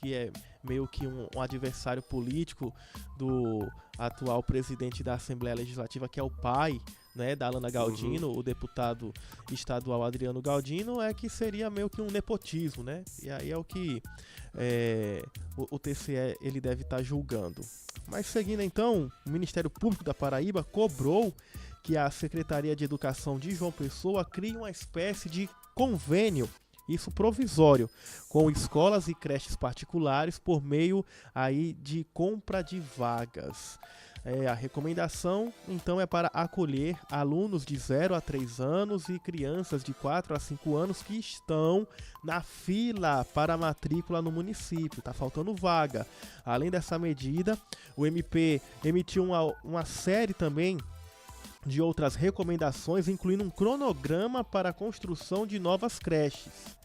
que é meio que um adversário político do atual presidente da Assembleia Legislativa, que é o pai, né, da Alana Uhum. Galdino, o deputado estadual Adriano Galdino, é que seria meio que um nepotismo, né? E aí é o que o TCE ele deve estar julgando. Mas seguindo então, o Ministério Público da Paraíba cobrou que a Secretaria de Educação de João Pessoa crie uma espécie de convênio, isso provisório, com escolas e creches particulares por meio aí de compra de vagas. A recomendação, então, é para acolher alunos de 0 a 3 anos e crianças de 4 a 5 anos que estão na fila para a matrícula no município. Está faltando vaga. Além dessa medida, o MP emitiu uma série também de outras recomendações, incluindo um cronograma para a construção de novas creches.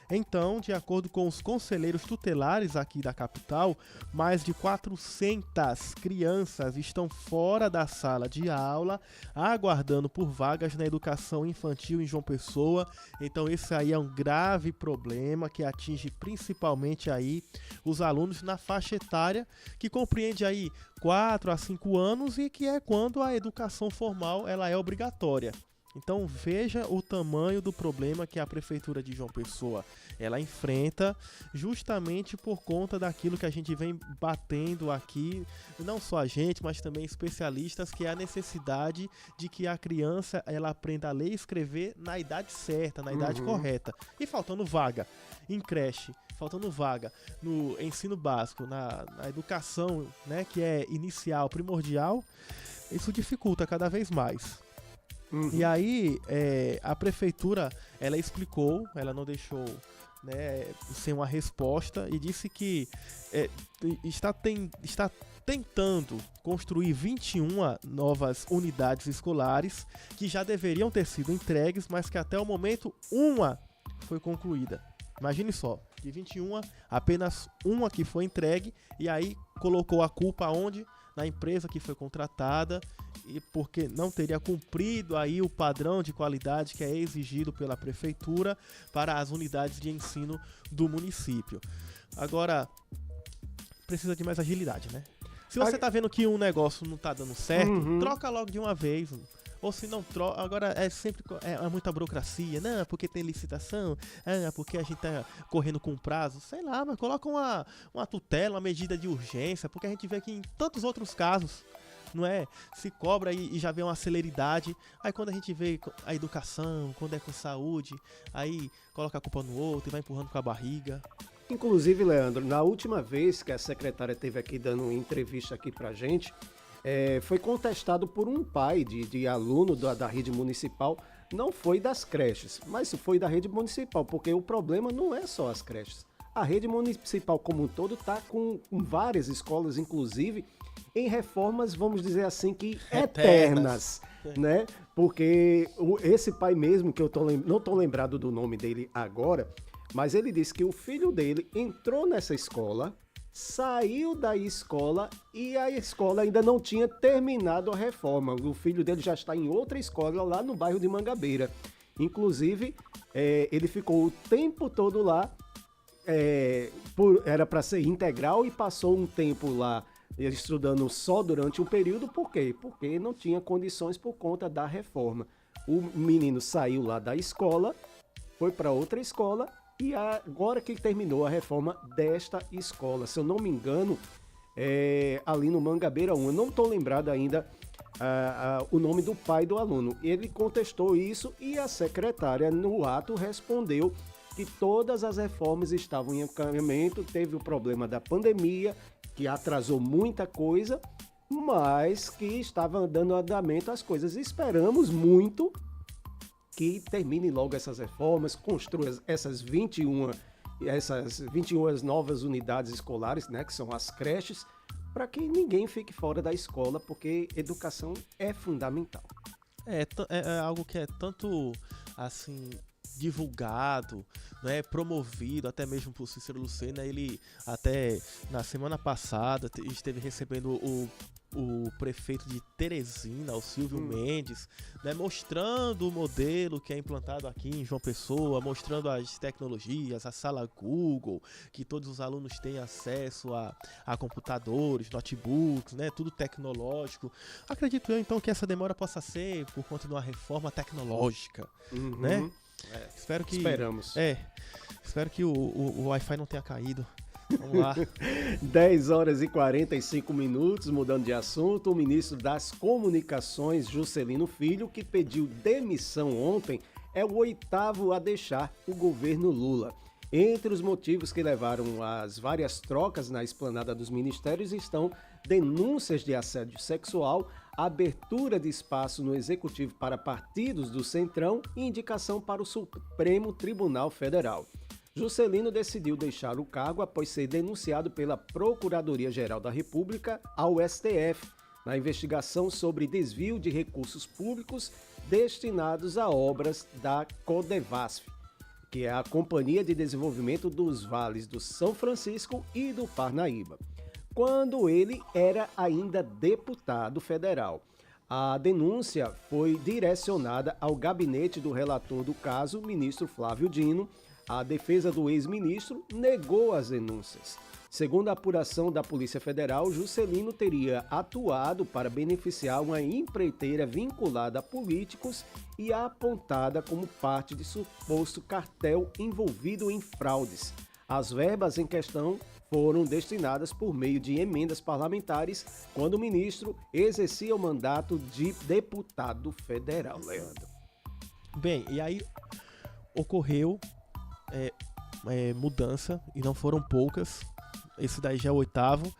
Então, de acordo com os conselheiros tutelares aqui da capital, mais de 400 crianças estão fora da sala de aula, aguardando por vagas na educação infantil em João Pessoa. Então, esse aí é um grave problema que atinge principalmente aí os alunos na faixa etária, que compreende aí 4 a 5 anos e que é quando a educação formal ela é obrigatória. Então veja o tamanho do problema que a prefeitura de João Pessoa ela enfrenta, justamente por conta daquilo que a gente vem batendo aqui, não só a gente, mas também especialistas, que é a necessidade de que a criança ela aprenda a ler e escrever na idade certa, na idade Uhum. correta. E faltando vaga em creche, faltando vaga no ensino básico, na educação, né, que é inicial, primordial, isso dificulta cada vez mais. E Uhum. aí, a prefeitura, ela explicou, ela não deixou, né, sem uma resposta, e disse que é, está tentando construir 21 novas unidades escolares que já deveriam ter sido entregues, mas que até o momento uma foi concluída. Imagine só, de 21, apenas uma que foi entregue, e aí colocou a culpa onde? Na empresa que foi contratada, e porque não teria cumprido aí o padrão de qualidade que é exigido pela prefeitura para as unidades de ensino do município. Agora, precisa de mais agilidade, né? Se você tá vendo que um negócio não tá dando certo, Uhum. troca logo de uma vez. Ou se não troca, agora é sempre muita burocracia, não, porque tem licitação, porque a gente tá correndo com prazo, sei lá, mas coloca uma tutela, uma medida de urgência, porque a gente vê que em tantos outros casos, não é? Se cobra e já vê uma celeridade, aí quando a gente vê a educação, quando é com saúde, aí coloca a culpa no outro e vai empurrando com a barriga. Inclusive, Leandro, na última vez que a secretária esteve aqui dando uma entrevista aqui pra gente, foi contestado por um pai de aluno da rede municipal, não foi das creches, mas foi da rede municipal, porque o problema não é só as creches. A rede municipal como um todo está com várias escolas, inclusive, em reformas, vamos dizer assim, que Eternas. eternas, né? Porque esse pai mesmo, que não estou lembrado do nome dele agora, mas ele disse que o filho dele entrou nessa escola, saiu da escola e a escola ainda não tinha terminado a reforma. O filho dele já está em outra escola lá no bairro de Mangabeira. Inclusive, ele ficou o tempo todo lá, era para ser integral e passou um tempo lá estudando só durante um período. Por quê? Porque não tinha condições por conta da reforma. O menino saiu lá da escola, foi para outra escola e agora que terminou a reforma desta escola, se eu não me engano, ali no Mangabeira 1, eu não estou lembrado ainda o nome do pai do aluno. Ele contestou isso e a secretária no ato respondeu que todas as reformas estavam em encaminhamento, teve o problema da pandemia, que atrasou muita coisa, mas que estava dando andamento às coisas. Esperamos muito que termine logo essas reformas, construa essas 21 novas unidades escolares, né, que são as creches, para que ninguém fique fora da escola, porque educação é fundamental. É algo que é tanto assim divulgado, né, promovido até mesmo por Cícero Lucena. Ele até na semana passada esteve recebendo o o prefeito de Teresina, o Silvio Mendes, né, mostrando o modelo que é implantado aqui em João Pessoa, mostrando as tecnologias, a sala Google, que todos os alunos têm acesso a computadores, notebooks, né, tudo tecnológico. Acredito eu, então, que essa demora possa ser por conta de uma reforma tecnológica, né? Esperamos. Espero que o Wi-Fi não tenha caído. Vamos lá. 10 horas e 45 minutos, mudando de assunto, o ministro das Comunicações, Juscelino Filho, que pediu demissão ontem, é o 8º a deixar o governo Lula. Entre os motivos que levaram às várias trocas na esplanada dos ministérios estão denúncias de assédio sexual, abertura de espaço no Executivo para partidos do Centrão e indicação para o Supremo Tribunal Federal. Juscelino decidiu deixar o cargo após ser denunciado pela Procuradoria-Geral da República ao STF, na investigação sobre desvio de recursos públicos destinados a obras da Codevasf, que é a Companhia de Desenvolvimento dos Vales do São Francisco e do Parnaíba, quando ele era ainda deputado federal. A denúncia foi direcionada ao gabinete do relator do caso, ministro Flávio Dino. A defesa do ex-ministro negou as denúncias. Segundo a apuração da Polícia Federal, Juscelino teria atuado para beneficiar uma empreiteira vinculada a políticos e apontada como parte de suposto cartel envolvido em fraudes. As verbas em questão foram destinadas por meio de emendas parlamentares quando o ministro exercia o mandato de deputado federal, Leandro. Bem, e aí ocorreu mudança, e não foram poucas. Esse daí já é o 8º.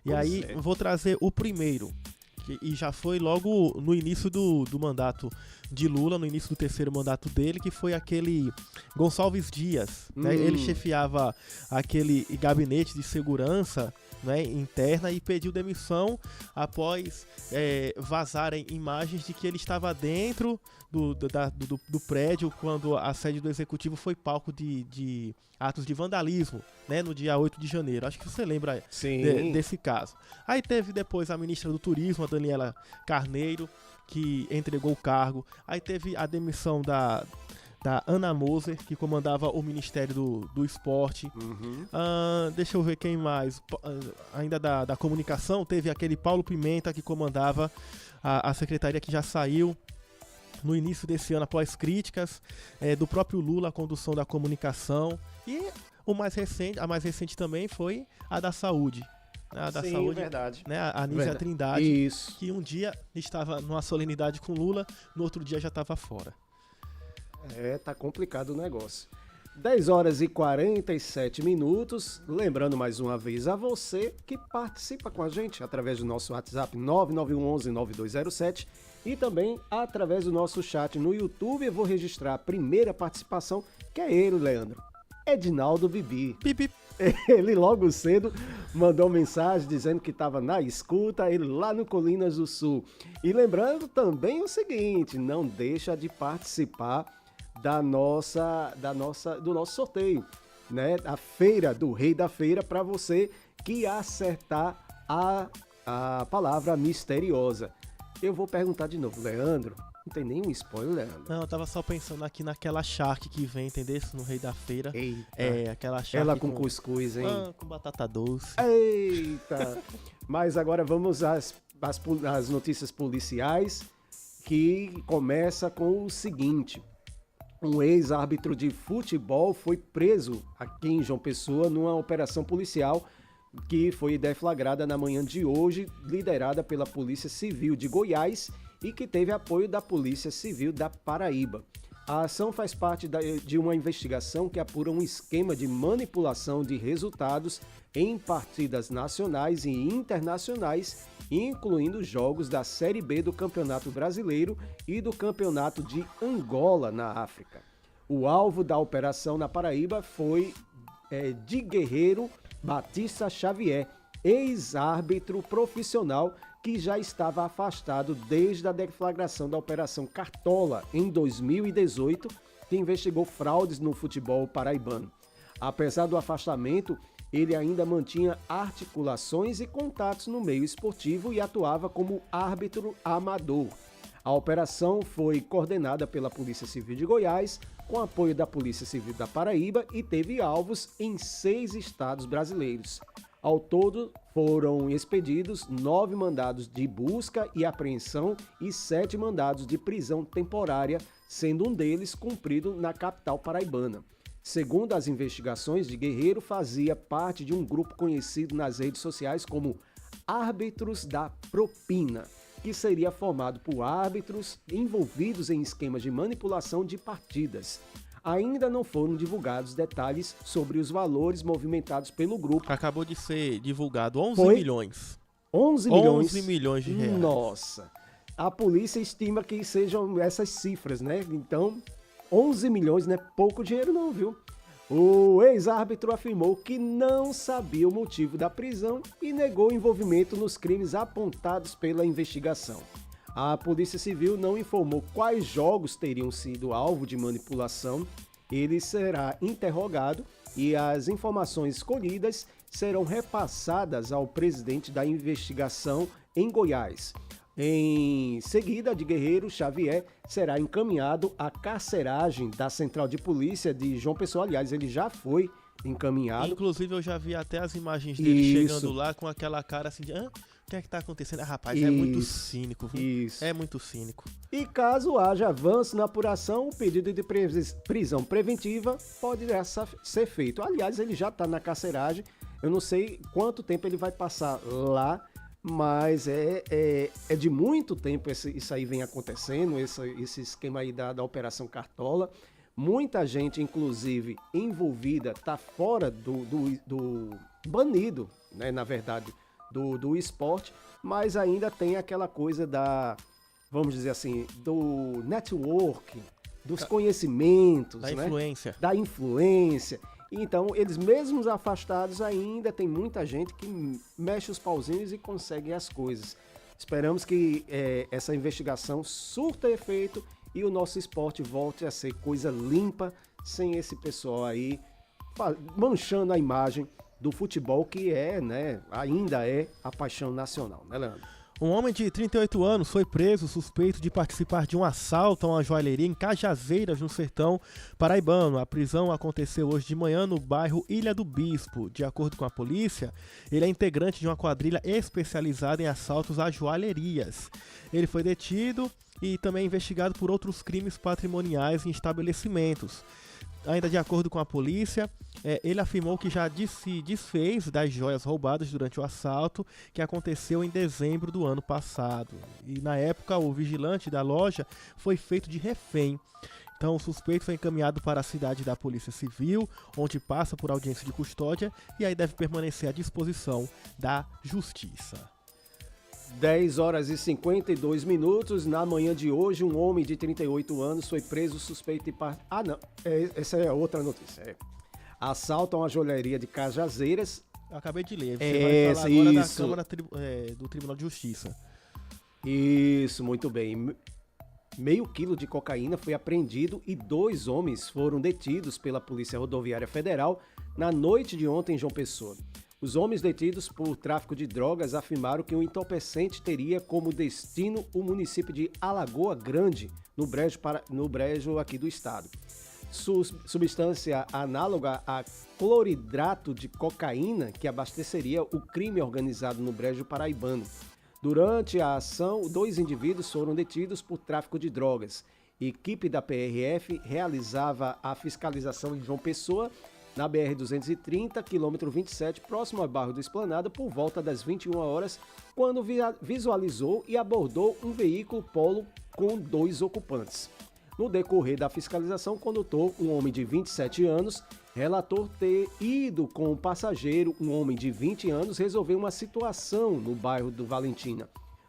E aí vou trazer o primeiro, e já foi logo no início do mandato de Lula, no início do 3º mandato dele, que foi aquele Gonçalves Dias, né? Ele chefiava aquele gabinete de segurança, né, interna, e pediu demissão após vazarem imagens de que ele estava dentro do prédio quando a sede do Executivo foi palco de atos de vandalismo, né, no dia 8 de janeiro. Acho que você lembra desse caso. Aí teve depois a ministra do Turismo, a Daniela Carneiro, que entregou o cargo. Aí teve a demissão da Ana Moser, que comandava o Ministério do Esporte. Deixa eu ver quem mais. Ainda da Comunicação, teve aquele Paulo Pimenta, que comandava a secretaria, que já saiu no início desse ano após críticas do próprio Lula à condução da comunicação. E a mais recente também foi a da Saúde. A da Saúde, verdade. Né, a Anísia Trindade, Isso. Que um dia estava numa solenidade com Lula, no outro dia já estava fora. Tá complicado o negócio. 10 horas e 47 minutos. Lembrando mais uma vez a você que participa com a gente através do nosso WhatsApp 9911-9207 e também através do nosso chat no YouTube. Eu vou registrar a primeira participação, que é ele, Leandro. Edinaldo Bibi. Bibi. Ele logo cedo mandou mensagem dizendo que estava na escuta, ele lá no Colinas do Sul. E lembrando também o seguinte, não deixa de participar do nosso sorteio, né? A feira do Rei da Feira, para você que acertar a palavra misteriosa. Eu vou perguntar de novo, Leandro. Não tem nenhum spoiler, Leandro? Não, eu tava só pensando aqui naquela charque que vem, entendeu? No Rei da Feira. Eita. Aquela charque. Ela com cuscuz, hein? Com batata doce. Eita! Mas agora vamos às notícias policiais, que começa com o seguinte. Um ex-árbitro de futebol foi preso aqui em João Pessoa numa operação policial que foi deflagrada na manhã de hoje, liderada pela Polícia Civil de Goiás e que teve apoio da Polícia Civil da Paraíba. A ação faz parte de uma investigação que apura um esquema de manipulação de resultados em partidas nacionais e internacionais, incluindo jogos da Série B do Campeonato Brasileiro e do Campeonato de Angola, na África. O alvo da operação na Paraíba foi de Guerreiro Batista Xavier, ex-árbitro profissional que já estava afastado desde a deflagração da Operação Cartola em 2018, que investigou fraudes no futebol paraibano. Apesar do afastamento, ele ainda mantinha articulações e contatos no meio esportivo e atuava como árbitro amador. A operação foi coordenada pela Polícia Civil de Goiás, com apoio da Polícia Civil da Paraíba e teve alvos em 6 estados brasileiros. Ao todo, foram expedidos 9 mandados de busca e apreensão e 7 mandados de prisão temporária, sendo um deles cumprido na capital paraibana. Segundo as investigações, de Guerreiro fazia parte de um grupo conhecido nas redes sociais como Árbitros da Propina, que seria formado por árbitros envolvidos em esquemas de manipulação de partidas. Ainda não foram divulgados detalhes sobre os valores movimentados pelo grupo. Acabou de ser divulgado 11 Foi? milhões. 11 milhões? 11 milhões de reais. Nossa! A polícia estima que sejam essas cifras, né? Então, 11 milhões não é pouco dinheiro não, viu? O ex-árbitro afirmou que não sabia o motivo da prisão e negou envolvimento nos crimes apontados pela investigação. A Polícia Civil não informou quais jogos teriam sido alvo de manipulação. Ele será interrogado e as informações escolhidas serão repassadas ao presidente da investigação em Goiás. Em seguida, de Guerreiro Xavier será encaminhado à carceragem da Central de Polícia de João Pessoa. Aliás, ele já foi encaminhado. Inclusive, eu já vi até as imagens dele chegando lá com aquela cara assim de... o que é que tá acontecendo? Rapaz, é muito cínico, viu? Isso. É muito cínico. E caso haja avanço na apuração, o pedido de prisão preventiva pode ser feito. Aliás, ele já está na carceragem. Eu não sei quanto tempo ele vai passar lá, mas é de muito tempo isso aí vem acontecendo, esse esquema aí da Operação Cartola. Muita gente, inclusive, envolvida, está fora do banido, né, na verdade, do esporte, mas ainda tem aquela coisa vamos dizer assim, do network, dos conhecimentos, da né? influência. Da influência. Então, eles mesmos afastados ainda tem muita gente que mexe os pauzinhos e consegue as coisas. Esperamos que essa investigação surta efeito e o nosso esporte volte a ser coisa limpa, sem esse pessoal aí manchando a imagem do futebol, que ainda é a paixão nacional, né, Leandro? Um homem de 38 anos foi preso suspeito de participar de um assalto a uma joalheria em Cajazeiras, no sertão paraibano. A prisão aconteceu hoje de manhã no bairro Ilha do Bispo. De acordo com a polícia, ele é integrante de uma quadrilha especializada em assaltos a joalherias. Ele foi detido e também investigado por outros crimes patrimoniais em estabelecimentos. Ainda de acordo com a polícia, ele afirmou que já se desfez das joias roubadas durante o assalto que aconteceu em dezembro do ano passado. E na época, o vigilante da loja foi feito de refém. Então, o suspeito foi encaminhado para a cidade da Polícia Civil, onde passa por audiência de custódia e aí deve permanecer à disposição da Justiça. 10 horas e 52 minutos. Na manhã de hoje, um homem de 38 anos foi preso suspeito de... essa é outra notícia. Assalto a uma joalheria de Cajazeiras. Eu acabei de ler. Você vai falar agora isso. da Câmara do Tribunal de Justiça. Isso, muito bem. Meio quilo de cocaína foi apreendido e 2 homens foram detidos pela Polícia Rodoviária Federal na noite de ontem em João Pessoa. Os homens detidos por tráfico de drogas afirmaram que o entorpecente teria como destino o município de Alagoa Grande, no brejo aqui do estado. Substância análoga a cloridrato de cocaína que abasteceria o crime organizado no brejo paraibano. Durante a ação, 2 indivíduos foram detidos por tráfico de drogas. Equipe da PRF realizava a fiscalização em João Pessoa, na BR-230, quilômetro 27, próximo ao bairro do Esplanada, por volta das 21 horas, quando visualizou e abordou um veículo Polo com 2 ocupantes. No decorrer da fiscalização, o condutor, um homem de 27 anos, relatou ter ido com o passageiro, um homem de 20 anos, resolver uma situação no bairro do Valentina.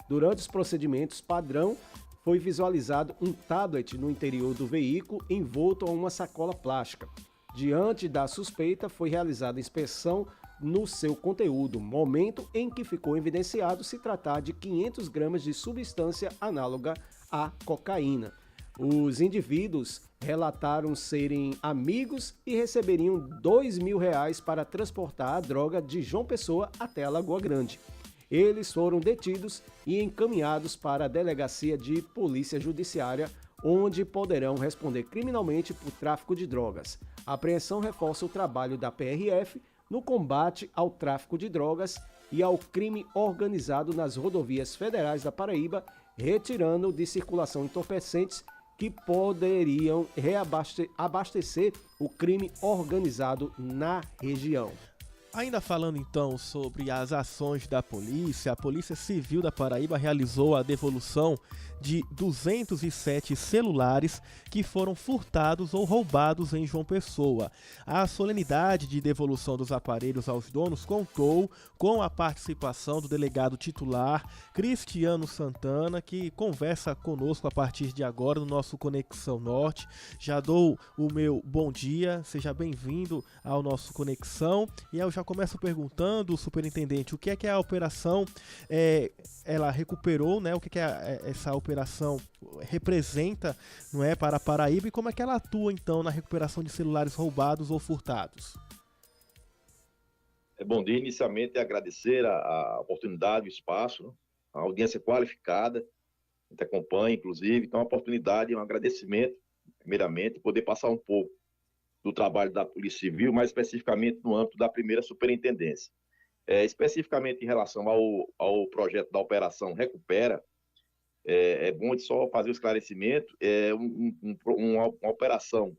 Durante os procedimentos padrão, foi visualizado um tablet no interior do veículo envolto a uma sacola plástica. Diante da suspeita, foi realizada inspeção no seu conteúdo, momento em que ficou evidenciado se tratar de 500 gramas de substância análoga à cocaína. Os indivíduos relataram serem amigos e receberiam R$ 2.000 para transportar a droga de João Pessoa até a Lagoa Grande. Eles foram detidos e encaminhados para a Delegacia de Polícia Judiciária, onde poderão responder criminalmente por tráfico de drogas. A apreensão reforça o trabalho da PRF no combate ao tráfico de drogas e ao crime organizado nas rodovias federais da Paraíba, retirando de circulação entorpecentes que poderiam abastecer o crime organizado na região. Ainda falando então sobre as ações da polícia, a Polícia Civil da Paraíba realizou a devolução de 207 celulares que foram furtados ou roubados em João Pessoa. A solenidade de devolução dos aparelhos aos donos contou com a participação do delegado titular Cristiano Santana, que conversa conosco a partir de agora no nosso Conexão Norte. Já dou o meu bom dia, seja bem-vindo ao nosso Conexão. E eu já começo perguntando, superintendente, o que é a operação ela recuperou, né? O que essa operação representa, não é, para a Paraíba, e como é que ela atua então na recuperação de celulares roubados ou furtados? Bom dia, inicialmente agradecer a oportunidade, o espaço, né? A audiência qualificada, a gente acompanha, inclusive, então a oportunidade e um agradecimento, primeiramente, poder passar um pouco do trabalho da Polícia Civil, mais especificamente no âmbito da primeira superintendência. Especificamente em relação ao projeto da Operação Recupera, é bom de só fazer o esclarecimento, uma operação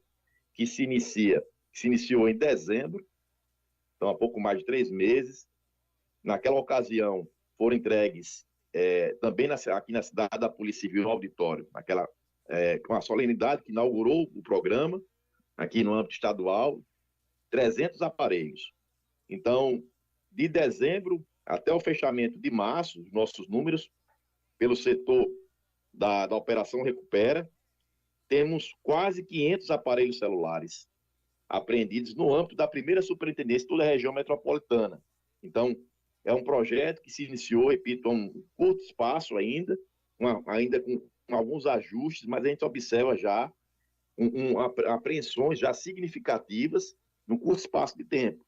que se iniciou em dezembro, então há pouco mais de 3 meses. Naquela ocasião foram entregues também aqui na cidade da Polícia Civil, no auditório, com a solenidade que inaugurou o programa, aqui no âmbito estadual, 300 aparelhos. Então, de dezembro até o fechamento de março, os nossos números, pelo setor da Operação Recupera, temos quase 500 aparelhos celulares apreendidos no âmbito da primeira superintendência de toda a região metropolitana. Então, é um projeto que se iniciou, repito, há um curto espaço ainda com alguns ajustes, mas a gente observa já apreensões já significativas num curto espaço de tempo.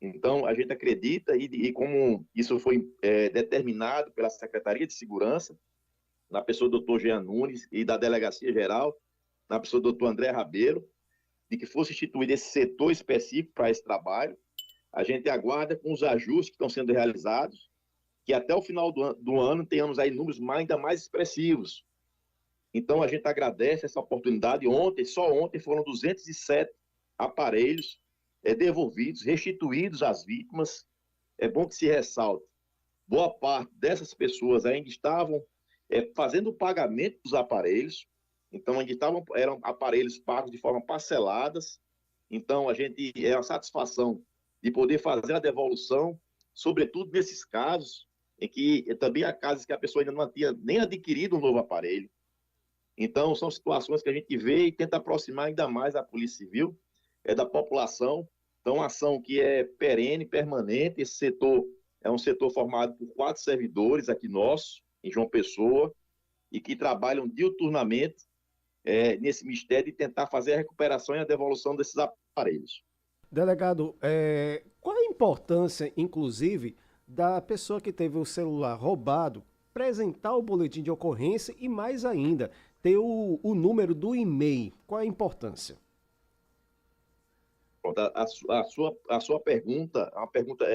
Então, a gente acredita, e como isso foi determinado pela Secretaria de Segurança, na pessoa do Dr. Jean Nunes e da Delegacia Geral, na pessoa do Dr. André Rabelo, de que fosse instituído esse setor específico para esse trabalho. A gente aguarda com os ajustes que estão sendo realizados, que até o final do ano tenhamos aí números ainda mais expressivos. Então, a gente agradece essa oportunidade. Só ontem foram 207 aparelhos devolvidos, restituídos às vítimas. É bom que se ressalte. Boa parte dessas pessoas ainda estavam fazendo o pagamento dos aparelhos. Então, eram aparelhos pagos de forma parceladas. Então, é uma satisfação de poder fazer a devolução, sobretudo nesses casos em que também há casos que a pessoa ainda não tinha nem adquirido um novo aparelho. Então, são situações que a gente vê e tenta aproximar ainda mais a Polícia Civil da população. Então, uma ação que é perene, permanente. Esse setor é um setor formado por 4 servidores aqui nossos, em João Pessoa, e que trabalham diuturnamente nesse mistério de tentar fazer a recuperação e a devolução desses aparelhos. Delegado, qual a importância, inclusive, da pessoa que teve o celular roubado apresentar o boletim de ocorrência e, mais ainda, ter o número do e-mail? Qual a importância? Pronto, a sua pergunta, a pergunta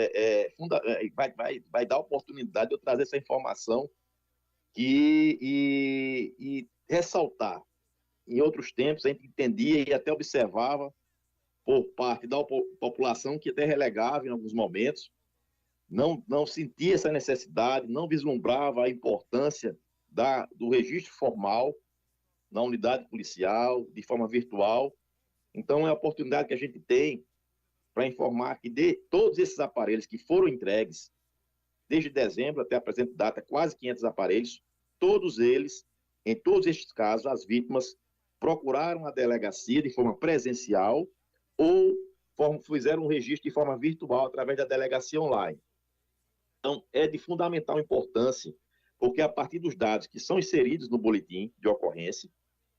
vai dar a oportunidade de eu trazer essa informação e ressaltar. Em outros tempos, a gente entendia e até observava por parte da população que até relegava em alguns momentos, não sentia essa necessidade, não vislumbrava a importância do registro formal na unidade policial, de forma virtual. Então, é a oportunidade que a gente tem para informar que de todos esses aparelhos que foram entregues, desde dezembro até a presente data, quase 500 aparelhos, todos eles, em todos estes casos, as vítimas procuraram a delegacia de forma presencial ou fizeram um registro de forma virtual através da delegacia online. Então, é de fundamental importância, porque a partir dos dados que são inseridos no boletim de ocorrência,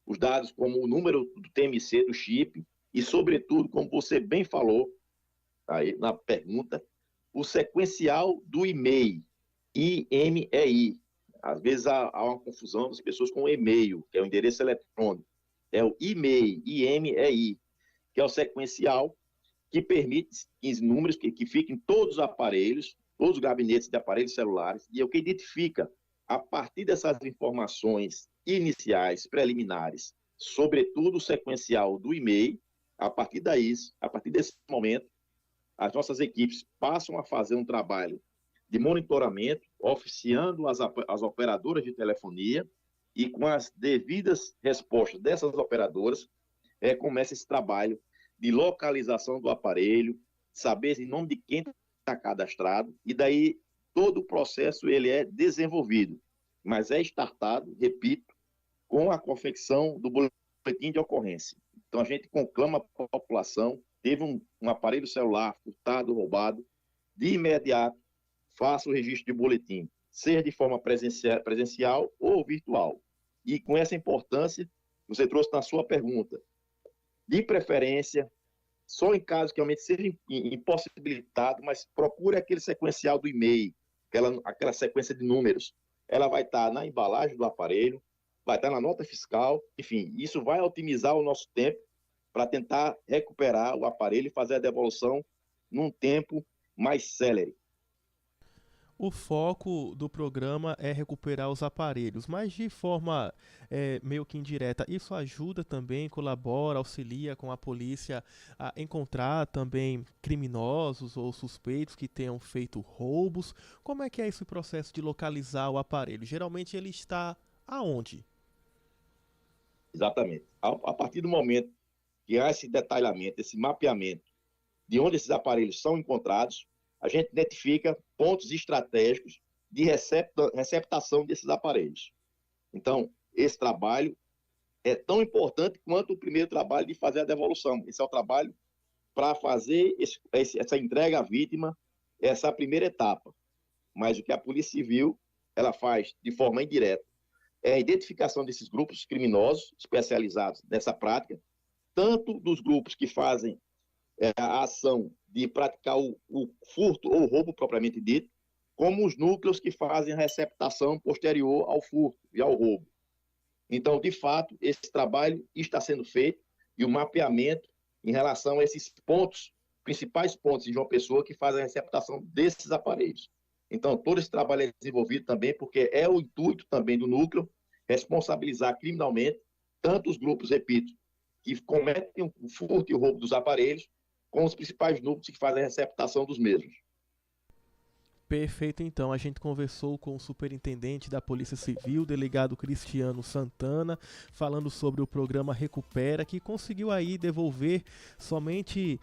os dados como o número do TMC do chip e, sobretudo, como você bem falou aí na pergunta, o sequencial do e-mail, IMEI. Às vezes há uma confusão das pessoas com o e-mail, que é o endereço eletrônico. É o e-mail, IMEI, que é o sequencial que permite que os números que fiquem em todos os aparelhos, todos os gabinetes de aparelhos celulares, e é o que identifica, a partir dessas informações iniciais, preliminares, sobretudo o sequencial do e-mail, a partir desse momento, as nossas equipes passam a fazer um trabalho de monitoramento, oficiando as operadoras de telefonia, e com as devidas respostas dessas operadoras, começa esse trabalho de localização do aparelho, saber em nome de quem está cadastrado, e daí todo o processo ele é desenvolvido, mas é startado, repito, com a confecção do boletim de ocorrência. Então a gente conclama a população, teve um aparelho celular furtado, roubado, de imediato faça o registro de boletim, seja de forma presencial ou virtual. E com essa importância, você trouxe na sua pergunta, de preferência, só em casos que realmente seja impossibilitado, mas procure aquele sequencial do e-mail, aquela sequência de números. Ela vai estar na embalagem do aparelho, vai estar na nota fiscal, enfim, isso vai otimizar o nosso tempo para tentar recuperar o aparelho e fazer a devolução num tempo mais célere. O foco do programa é recuperar os aparelhos, mas de forma meio que indireta. Isso ajuda também, colabora, auxilia com a polícia a encontrar também criminosos ou suspeitos que tenham feito roubos. Como é que é esse processo de localizar o aparelho? Geralmente ele está aonde? Exatamente. A partir do momento que há esse detalhamento, esse mapeamento de onde esses aparelhos são encontrados, a gente identifica pontos estratégicos de receptação desses aparelhos. Então, esse trabalho é tão importante quanto o primeiro trabalho de fazer a devolução. Esse é o trabalho para fazer essa entrega à vítima, essa primeira etapa. Mas o que a Polícia Civil ela faz de forma indireta é a identificação desses grupos criminosos especializados nessa prática, tanto dos grupos que fazem a ação de praticar o furto ou roubo propriamente dito, como os núcleos que fazem a receptação posterior ao furto e ao roubo. Então, de fato, esse trabalho está sendo feito e o mapeamento em relação a esses pontos, principais pontos de João Pessoa que fazem a receptação desses aparelhos. Então, todo esse trabalho é desenvolvido também porque é o intuito também do núcleo responsabilizar criminalmente tanto os grupos, repito, que cometem o furto e o roubo dos aparelhos, com os principais núcleos que fazem a receptação dos mesmos. Perfeito, então. A gente conversou com o superintendente da Polícia Civil, delegado Cristiano Santana, falando sobre o programa Recupera, que conseguiu aí devolver somente,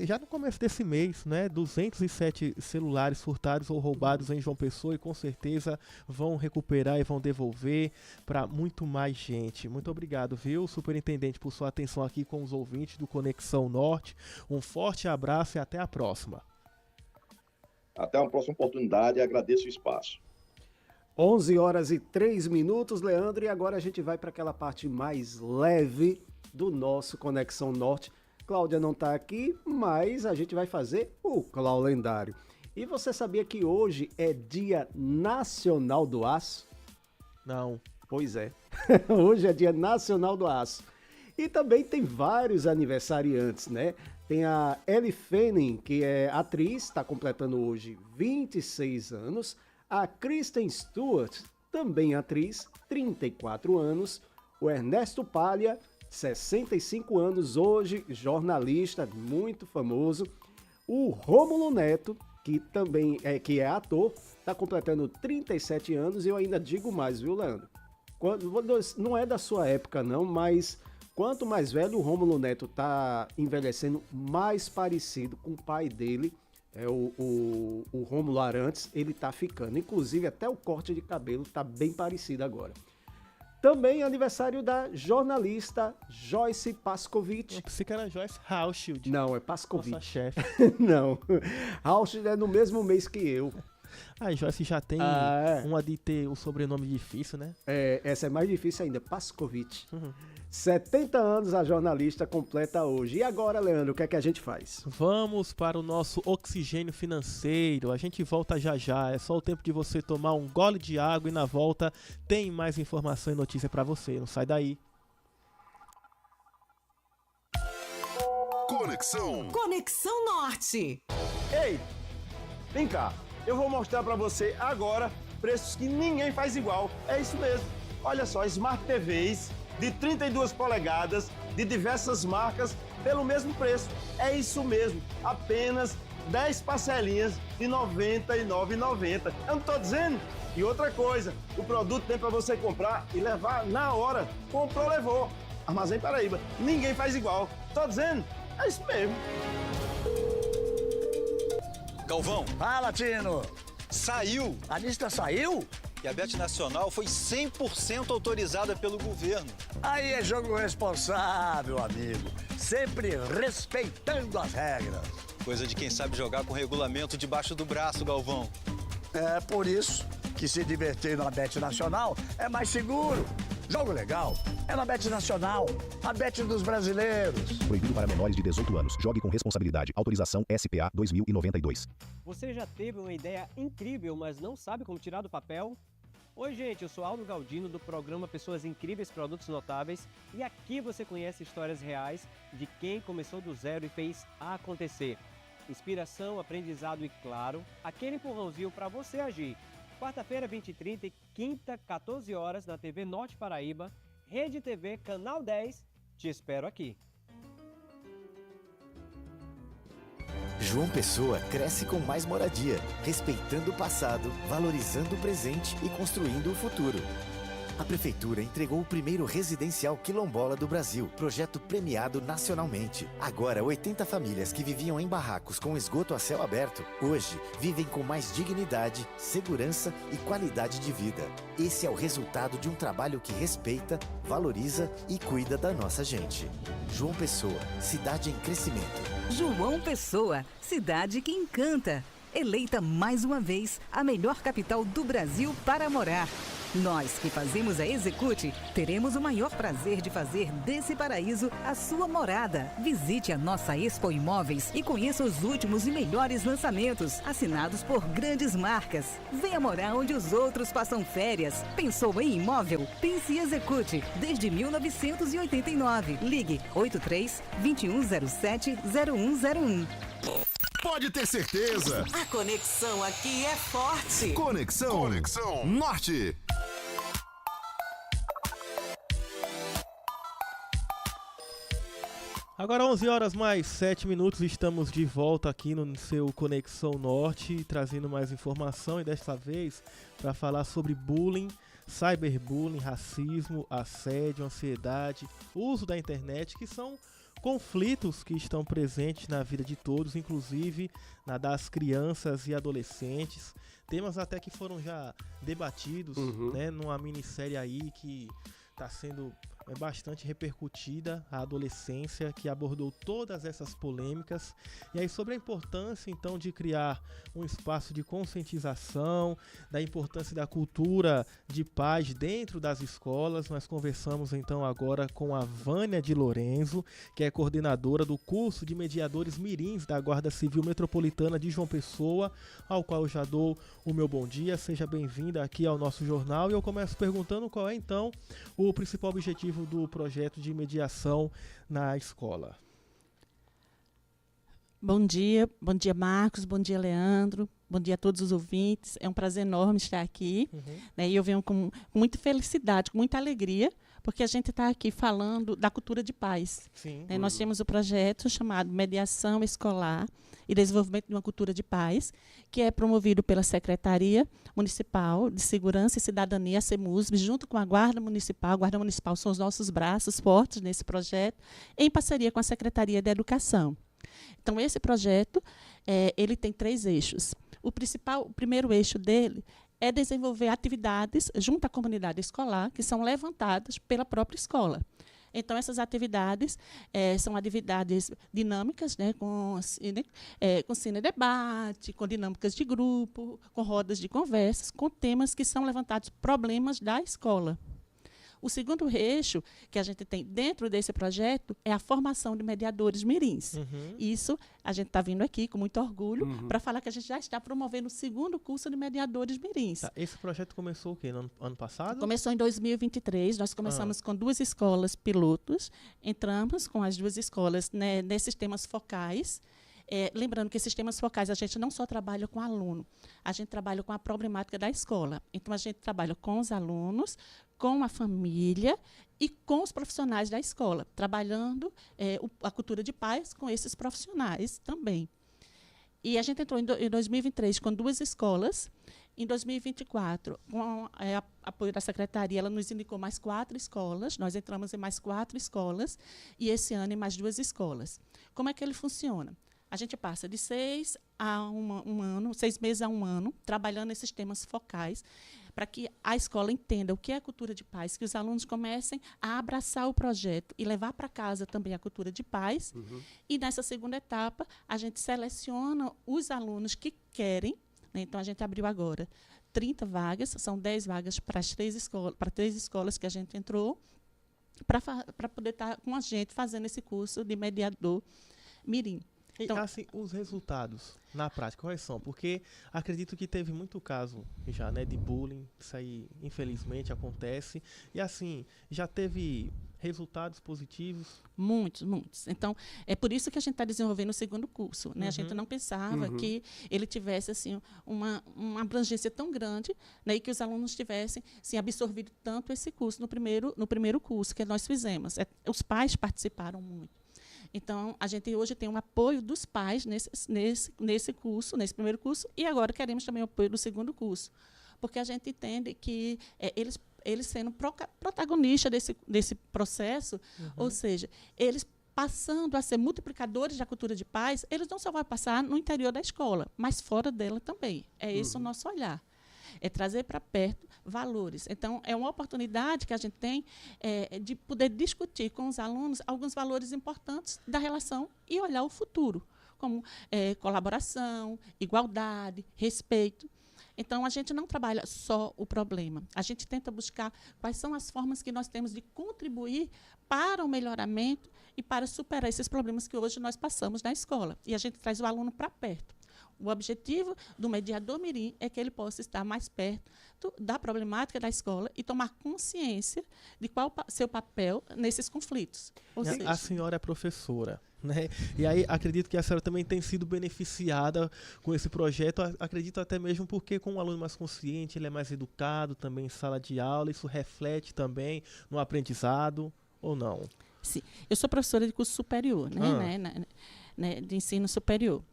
já no começo desse mês, né, 207 celulares furtados ou roubados em João Pessoa, e com certeza vão recuperar e vão devolver para muito mais gente. Muito obrigado, viu, superintendente, por sua atenção aqui com os ouvintes do Conexão Norte. Um forte abraço e até a próxima. Até uma próxima oportunidade e agradeço o espaço. 11h03, Leandro, e agora a gente vai para aquela parte mais leve do nosso Conexão Norte. Cláudia não está aqui, mas a gente vai fazer o Clau Lendário. E você sabia que hoje é Dia Nacional do Aço? Não. Pois é, hoje é Dia Nacional do Aço. E também tem vários aniversariantes, né? Tem a Ellie Fanning, que é atriz, está completando hoje 26 anos. A Kristen Stewart, também atriz, 34 anos. O Ernesto Palha, 65 anos, hoje jornalista, muito famoso. O Rômulo Neto, que também é ator, está completando 37 anos. E eu ainda digo mais, viu, Leandro? Não é da sua época, não, mas quanto mais velho o Rômulo Neto está envelhecendo, mais parecido com o pai dele, o Rômulo Arantes, ele está ficando. Inclusive, até o corte de cabelo está bem parecido agora. Também aniversário da jornalista Joyce Pascovitch. Eu pensei que era Joyce Hauschild. Não, é Pascovitch. Nossa chefe. Não, Hauschild é no mesmo mês que eu. A Joyce já tem uma de ter o sobrenome difícil, né? Essa é mais difícil ainda, Pascovitch. 70 anos a jornalista completa hoje. E agora, Leandro, o que é que a gente faz? Vamos para o nosso oxigênio financeiro. A gente volta já já. É só o tempo de você tomar um gole de água e na volta tem mais informação e notícia para você. Não sai daí. Conexão Norte. Ei, vem cá. Eu vou mostrar para você agora preços que ninguém faz igual. É isso mesmo. Olha só, Smart TVs de 32 polegadas de diversas marcas pelo mesmo preço. É isso mesmo. Apenas 10 parcelinhas de R$ 99,90. Eu não estou dizendo? E outra coisa, o produto tem para você comprar e levar na hora. Comprou, levou. Armazém Paraíba. Ninguém faz igual. Tô dizendo? É isso mesmo. Galvão, Fala, Tino. saiu! A lista saiu? E a Bet Nacional foi 100% autorizada pelo governo. Aí é jogo responsável, amigo. Sempre respeitando as regras. Coisa de quem sabe jogar com regulamento debaixo do braço, Galvão. É por isso que se divertir na Bet Nacional é mais seguro. Jogo legal é na Bet Nacional, a Bet dos brasileiros. Proibido para menores de 18 anos. Jogue com responsabilidade. Autorização SPA 2092. Você já teve uma ideia incrível, mas não sabe como tirar do papel? Oi, gente, eu sou Aldo Galdino do programa Pessoas Incríveis, Produtos Notáveis, e aqui você conhece histórias reais de quem começou do zero e fez acontecer. Inspiração, aprendizado e, claro, aquele empurrãozinho para você agir. Quarta-feira, 20h30 e quinta, 14 horas, na TV Norte Paraíba, Rede TV, Canal 10. Te espero aqui. João Pessoa cresce com mais moradia, respeitando o passado, valorizando o presente e construindo o futuro. A Prefeitura entregou o primeiro residencial quilombola do Brasil, projeto premiado nacionalmente. Agora, 80 famílias que viviam em barracos com esgoto a céu aberto, hoje vivem com mais dignidade, segurança e qualidade de vida. Esse é o resultado de um trabalho que respeita, valoriza e cuida da nossa gente. João Pessoa, cidade em crescimento. João Pessoa, cidade que encanta. Eleita mais uma vez a melhor capital do Brasil para morar. Nós que fazemos a Execute, teremos o maior prazer de fazer desse paraíso a sua morada. Visite a nossa Expo Imóveis e conheça os últimos e melhores lançamentos, assinados por grandes marcas. Venha morar onde os outros passam férias. Pensou em imóvel? Pense e Execute, desde 1989. Ligue 83-2107-0101. Pode ter certeza. A conexão aqui é forte. Conexão Norte. Agora 11 horas mais 7 minutos, estamos de volta aqui no seu Conexão Norte, trazendo mais informação e desta vez para falar sobre bullying, cyberbullying, racismo, assédio, ansiedade, uso da internet, que são conflitos que estão presentes na vida de todos, inclusive na das crianças e adolescentes. Temas até que foram já debatidos, né, numa minissérie aí que está sendo bastante repercutida, a adolescência, que abordou todas essas polêmicas. E aí sobre a importância então de criar um espaço de conscientização, da importância da cultura de paz dentro das escolas, nós conversamos então agora com a Vânia de Lorenzo, que é coordenadora do curso de mediadores mirins da Guarda Civil Metropolitana de João Pessoa, ao qual eu já dou o meu bom dia. Seja bem-vinda aqui ao nosso jornal, e eu começo perguntando qual é então o principal objetivo do projeto de mediação na escola. Bom dia Marcos, bom dia Leandro, bom dia a todos os ouvintes. É um prazer enorme estar aqui, né? E eu venho com muita felicidade, com muita alegria, porque a gente está aqui falando da cultura de paz. Sim. Né? Nós temos o projeto chamado Mediação Escolar e Desenvolvimento de uma Cultura de Paz, que é promovido pela Secretaria Municipal de Segurança e Cidadania, a CEMUSB, junto com a Guarda Municipal. A Guarda Municipal são os nossos braços fortes nesse projeto, em parceria com a Secretaria de Educação. Então, esse projeto ele tem 3 eixos. O primeiro eixo dele é desenvolver atividades junto à comunidade escolar, que são levantadas pela própria escola. Então, essas atividades são atividades dinâmicas, né, com cine-debate, com dinâmicas de grupo, com rodas de conversas, com temas que são levantados, problemas da escola. O segundo eixo que a gente tem dentro desse projeto é a formação de mediadores mirins. Isso a gente está vindo aqui com muito orgulho para falar que a gente já está promovendo o segundo curso de mediadores mirins. Tá, esse projeto começou o quê? No ano passado? Começou em 2023. Nós começamos com 2 escolas pilotos. Entramos com as 2 escolas, né, nesses temas focais. Lembrando que esses temas focais a gente não só trabalha com aluno, a gente trabalha com a problemática da escola. Então, a gente trabalha com os alunos, com a família e com os profissionais da escola, trabalhando a cultura de paz com esses profissionais também. E a gente entrou em 2023 com 2 escolas. Em 2024, com apoio da secretaria, ela nos indicou mais 4 escolas. Nós entramos em mais 4 escolas e esse ano em mais 2 escolas. Como é que ele funciona? A gente passa de 6 a um ano, 6 meses a 1 ano, trabalhando esses temas focais, para que a escola entenda o que é a cultura de paz, que os alunos comecem a abraçar o projeto e levar para casa também a cultura de paz. E nessa segunda etapa, a gente seleciona os alunos que querem, né? Então, a gente abriu agora 30 vagas, são 10 vagas para 3 escolas que a gente entrou, para poder estar com a gente fazendo esse curso de mediador mirim. Então, assim, os resultados na prática, quais são? Porque acredito que teve muito caso já, né, de bullying, isso aí infelizmente acontece, e assim, já teve resultados positivos? Muitos, muitos. Então, é por isso que a gente está desenvolvendo o segundo curso, né? A gente não pensava que ele tivesse, assim, uma abrangência tão grande, né, e que os alunos tivessem, assim, absorvido tanto esse curso no primeiro curso que nós fizemos. Os pais participaram muito. Então, a gente hoje tem um apoio dos pais nesse curso, nesse primeiro curso, e agora queremos também o apoio do segundo curso, porque a gente entende que eles sendo protagonistas desse processo, ou seja, eles passando a ser multiplicadores da cultura de paz, eles não só vão passar no interior da escola, mas fora dela também. É esse o nosso olhar. É trazer para perto valores. Então, é uma oportunidade que a gente tem de poder discutir com os alunos alguns valores importantes da relação e olhar o futuro, como colaboração, igualdade, respeito. Então, a gente não trabalha só o problema. A gente tenta buscar quais são as formas que nós temos de contribuir para o melhoramento e para superar esses problemas que hoje nós passamos na escola. E a gente traz o aluno para perto. O objetivo do mediador mirim é que ele possa estar mais perto da problemática da escola e tomar consciência de qual seu papel nesses conflitos. Ou seja, a senhora é professora, né? E aí acredito que a senhora também tem sido beneficiada com esse projeto, acredito até mesmo porque com um aluno mais consciente, ele é mais educado também em sala de aula, isso reflete também no aprendizado, ou não? Sim, eu sou professora de curso superior, né, de ensino superior.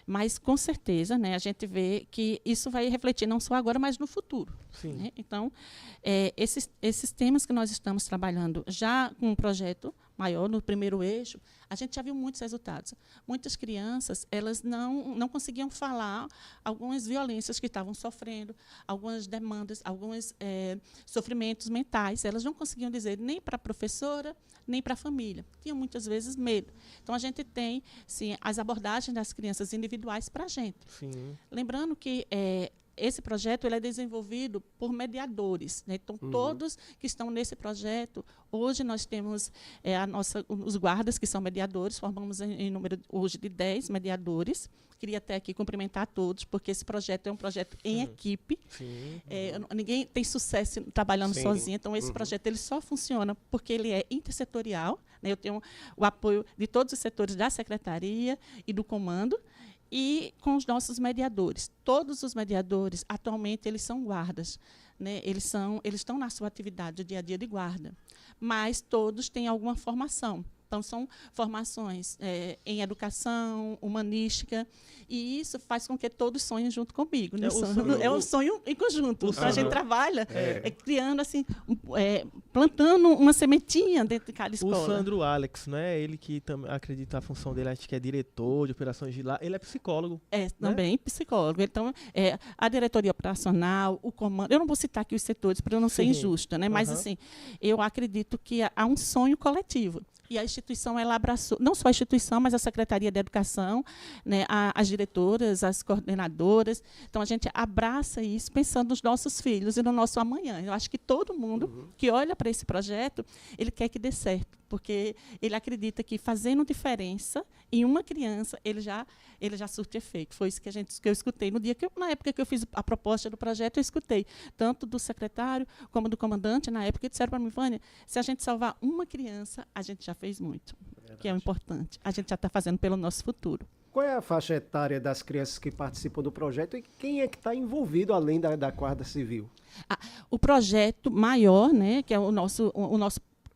Mas, com certeza, né, a gente vê que isso vai refletir não só agora, mas no futuro. Né? Então, esses temas que nós estamos trabalhando já com um projeto maior, no primeiro eixo, a gente já viu muitos resultados. Muitas crianças, elas não conseguiam falar algumas violências que estavam sofrendo, algumas demandas, alguns sofrimentos mentais. Elas não conseguiam dizer nem para a professora, nem para a família. Tinham, muitas vezes, medo. Então, a gente tem, sim, as abordagens das crianças individuais para a gente. Sim. Lembrando que esse projeto ele é desenvolvido por mediadores, né? Então, todos que estão nesse projeto, hoje nós temos os guardas, que são mediadores, formamos em número hoje de 10 mediadores. Queria até aqui cumprimentar a todos, porque esse projeto é um projeto em equipe. Ninguém tem sucesso trabalhando sozinho, então esse projeto ele só funciona porque ele é intersetorial, né? Eu tenho o apoio de todos os setores da secretaria e do comando, e com os nossos mediadores. Todos os mediadores, atualmente, eles são guardas, né? Eles estão na sua atividade, o dia a dia de guarda. Mas todos têm alguma formação. Então, são formações em educação, humanística, e isso faz com que todos sonhem junto comigo. Né? É um sonho em conjunto. Então, a gente trabalha criando, assim, plantando uma sementinha dentro de cada escola. O Sandro Alex, não é ele que acredita a função dele, acho que é diretor de operações de lá, ele é psicólogo. Também psicólogo. Então, a diretoria operacional, o comando, eu não vou citar aqui os setores para eu não ser injusta, né? Mas, assim, eu acredito que há um sonho coletivo. E a instituição, ela abraçou, não só a instituição, mas a Secretaria de Educação, né, as diretoras, as coordenadoras. Então, a gente abraça isso pensando nos nossos filhos e no nosso amanhã. Eu acho que todo mundo que olha para esse projeto, ele quer que dê certo, porque ele acredita que fazendo diferença em uma criança, ele já surte efeito. Foi isso que eu escutei. Na época que eu fiz a proposta do projeto, eu escutei tanto do secretário como do comandante, na época, que disseram para mim, Vânia, se a gente salvar uma criança, a gente já fez muito, que é o importante. A gente já está fazendo pelo nosso futuro. Qual é a faixa etária das crianças que participam do projeto e quem é que está envolvido além da Guarda Civil? O projeto maior, né, que é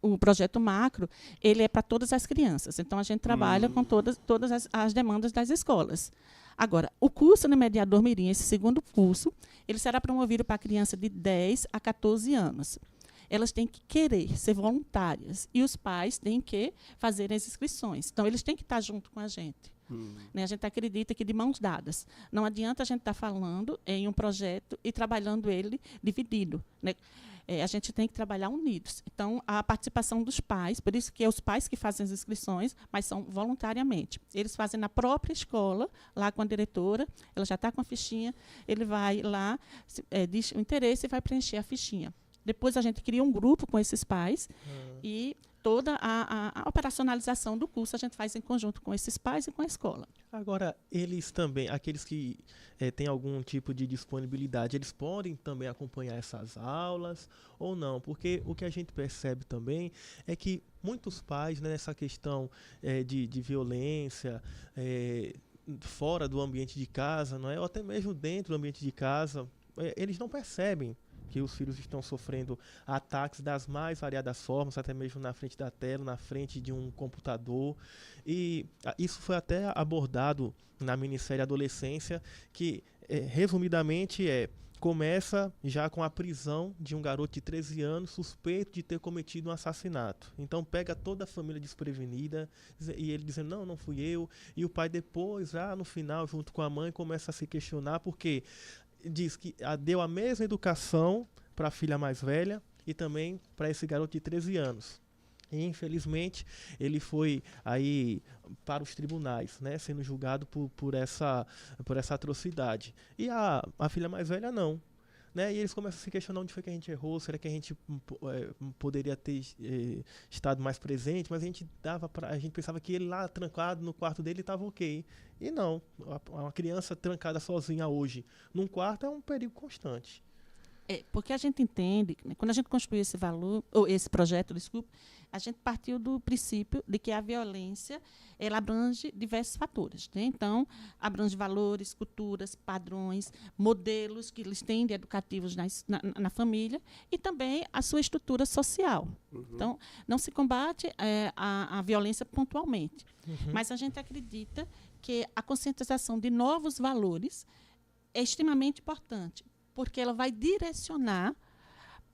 o projeto macro, ele é para todas as crianças. Então, a gente trabalha com todas as demandas das escolas. Agora, o curso no Mediador Mirim, esse segundo curso, ele será promovido para criança de 10 a 14 anos. Elas têm que querer ser voluntárias e os pais têm que fazer as inscrições. Então, eles têm que estar junto com a gente. Né? A gente acredita que de mãos dadas. Não adianta a gente estar falando em um projeto e trabalhando ele dividido. Né? A gente tem que trabalhar unidos. Então, a participação dos pais, por isso que é os pais que fazem as inscrições, mas são voluntariamente. Eles fazem na própria escola, lá com a diretora, ela já está com a fichinha, ele vai lá, diz o interesse e vai preencher a fichinha. Depois a gente cria um grupo com esses pais e toda a operacionalização do curso a gente faz em conjunto com esses pais e com a escola. Agora, eles também, aqueles que têm algum tipo de disponibilidade, eles podem também acompanhar essas aulas ou não? Porque o que a gente percebe também é que muitos pais, né, nessa questão de violência, fora do ambiente de casa, não é? Ou até mesmo dentro do ambiente de casa, eles não percebem que os filhos estão sofrendo ataques das mais variadas formas, até mesmo na frente da tela, na frente de um computador. E isso foi até abordado na minissérie Adolescência, que, resumidamente, começa já com a prisão de um garoto de 13 anos suspeito de ter cometido um assassinato. Então pega toda a família desprevenida e ele dizendo, não fui eu. E o pai depois, já no final, junto com a mãe, começa a se questionar porque diz que deu a mesma educação para a filha mais velha e também para esse garoto de 13 anos. E, infelizmente, ele foi aí para os tribunais, né, sendo julgado por essa atrocidade. E a filha mais velha não. Né, e eles começam a se questionar onde foi que a gente errou, será que a gente poderia ter estado mais presente, mas a gente pensava que ele lá trancado no quarto dele estava ok. E não, uma criança trancada sozinha hoje num quarto é um perigo constante. Porque a gente entende, né, quando a gente construiu esse projeto, a gente partiu do princípio de que a violência ela abrange diversos fatores. Né? Então, abrange valores, culturas, padrões, modelos que eles têm de educativos na família e também a sua estrutura social. Então, não se combate a violência pontualmente, mas a gente acredita que a conscientização de novos valores é extremamente importante, porque ela vai direcionar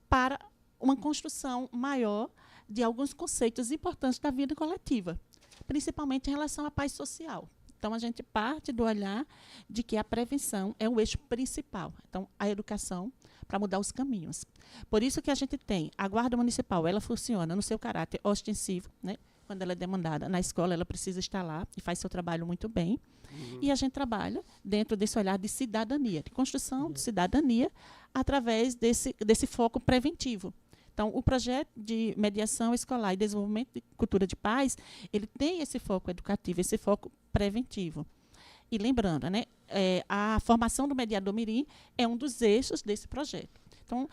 para uma construção maior de alguns conceitos importantes da vida coletiva, principalmente em relação à paz social. Então, a gente parte do olhar de que a prevenção é o eixo principal. Então, a educação para mudar os caminhos. Por isso que a gente tem a Guarda Municipal, ela funciona no seu caráter ostensivo, né? Quando ela é demandada na escola, ela precisa estar lá e faz seu trabalho muito bem. E a gente trabalha dentro desse olhar de cidadania, de construção de cidadania, através desse foco preventivo. Então, o projeto de mediação escolar e desenvolvimento de cultura de paz, ele tem esse foco educativo, esse foco preventivo. E lembrando, né, a formação do mediador mirim é um dos eixos desse projeto. Então,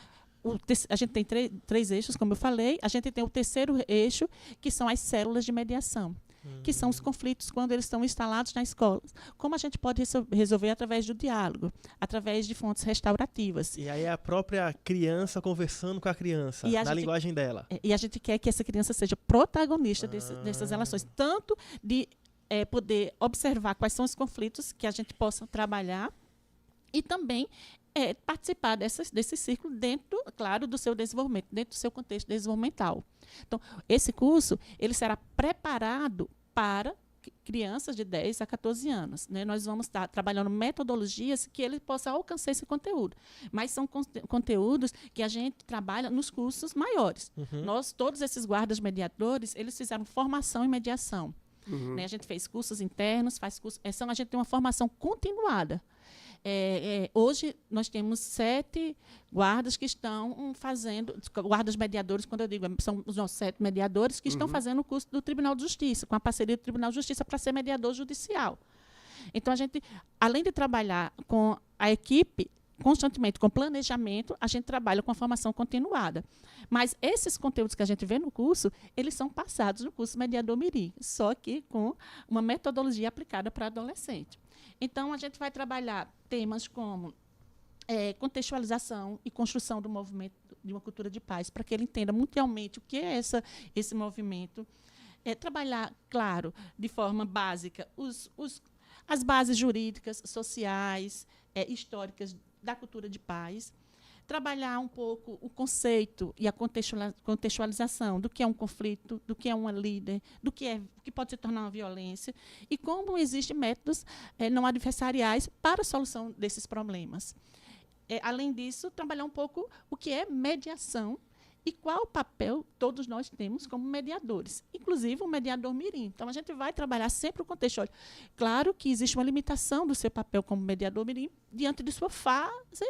a gente tem três eixos, como eu falei. A gente tem o terceiro eixo, que são as células de mediação. que são os conflitos quando eles estão instalados na escola. Como a gente pode resolver através do diálogo, através de fontes restaurativas. E aí é a própria criança conversando com a criança, na linguagem dela. E a gente quer que essa criança seja protagonista dessas relações, tanto de poder observar quais são os conflitos que a gente possa trabalhar e também participar desse círculo dentro, claro, do seu desenvolvimento, dentro do seu contexto desenvolvimental. Então, esse curso ele será preparado para crianças de 10 a 14 anos. Né? Nós vamos estar trabalhando metodologias que ele possa alcançar esse conteúdo. Mas são conteúdos que a gente trabalha nos cursos maiores. Todos esses guardas mediadores, eles fizeram formação em mediação. Né? A gente fez cursos internos, a gente tem uma formação continuada. Hoje nós temos 7 guardas que estão fazendo, guardas mediadores, quando eu digo, são os nossos 7 mediadores que estão fazendo o curso do Tribunal de Justiça, com a parceria do Tribunal de Justiça para ser mediador judicial. Então, a gente, além de trabalhar com a equipe, constantemente com planejamento, a gente trabalha com a formação continuada. Mas esses conteúdos que a gente vê no curso, eles são passados no curso Mediador Mirim, só que com uma metodologia aplicada para adolescente. Então, a gente vai trabalhar temas como contextualização e construção do movimento de uma cultura de paz, para que ele entenda mundialmente o que é esse movimento. Trabalhar, claro, de forma básica, as bases jurídicas, sociais, históricas da cultura de paz. Trabalhar um pouco o conceito e a contextualização do que é um conflito, do que é uma líder, do que pode se tornar uma violência e como existem métodos não adversariais para a solução desses problemas. Além disso, trabalhar um pouco o que é mediação e qual papel todos nós temos como mediadores, inclusive o mediador mirim. Então, a gente vai trabalhar sempre o contexto. Olha, claro que existe uma limitação do seu papel como mediador mirim diante de sua fase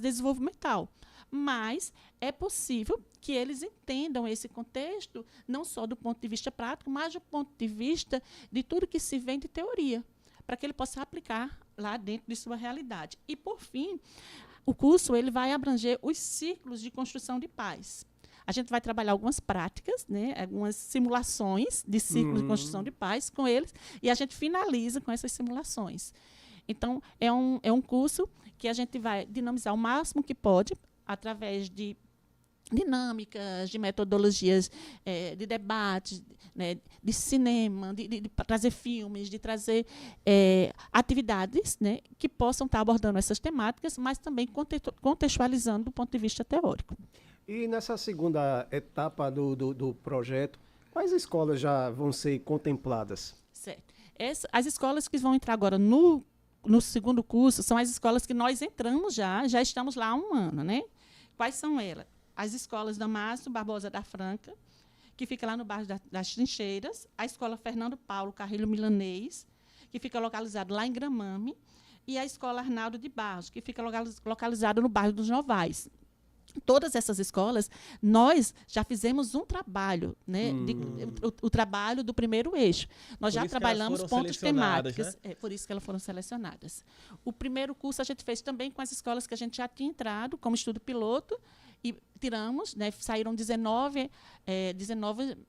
desenvolvimental. Mas é possível que eles entendam esse contexto, não só do ponto de vista prático, mas do ponto de vista de tudo que se vem de teoria, para que ele possa aplicar lá dentro de sua realidade. E, por fim, o curso ele vai abranger os ciclos de construção de paz. A gente vai trabalhar algumas práticas, né, algumas simulações de ciclos de construção de paz com eles, e a gente finaliza com essas simulações. Então, é um curso que a gente vai dinamizar o máximo que pode, através de dinâmicas, de metodologias de debate, né, de cinema, de trazer filmes, de trazer atividades, né, que possam estar abordando essas temáticas, mas também contextualizando do ponto de vista teórico. E nessa segunda etapa do projeto, quais escolas já vão ser contempladas? Certo. As escolas que vão entrar agora no segundo curso são as escolas que nós entramos já estamos lá há um ano, né? Quais são elas? As escolas Damásio Barbosa da Franca, que fica lá no bairro das Trincheiras, a escola Fernando Paulo Carrilho Milanês, que fica localizada lá em Gramame, e a escola Arnaldo de Barros, que fica localizada no bairro dos Novais. Todas essas escolas, nós já fizemos um trabalho, né, o trabalho do primeiro eixo. Nós já trabalhamos pontos temáticos, né? Por isso que elas foram selecionadas. O primeiro curso a gente fez também com as escolas que a gente já tinha entrado, como estudo piloto, e tiramos, né, saíram 19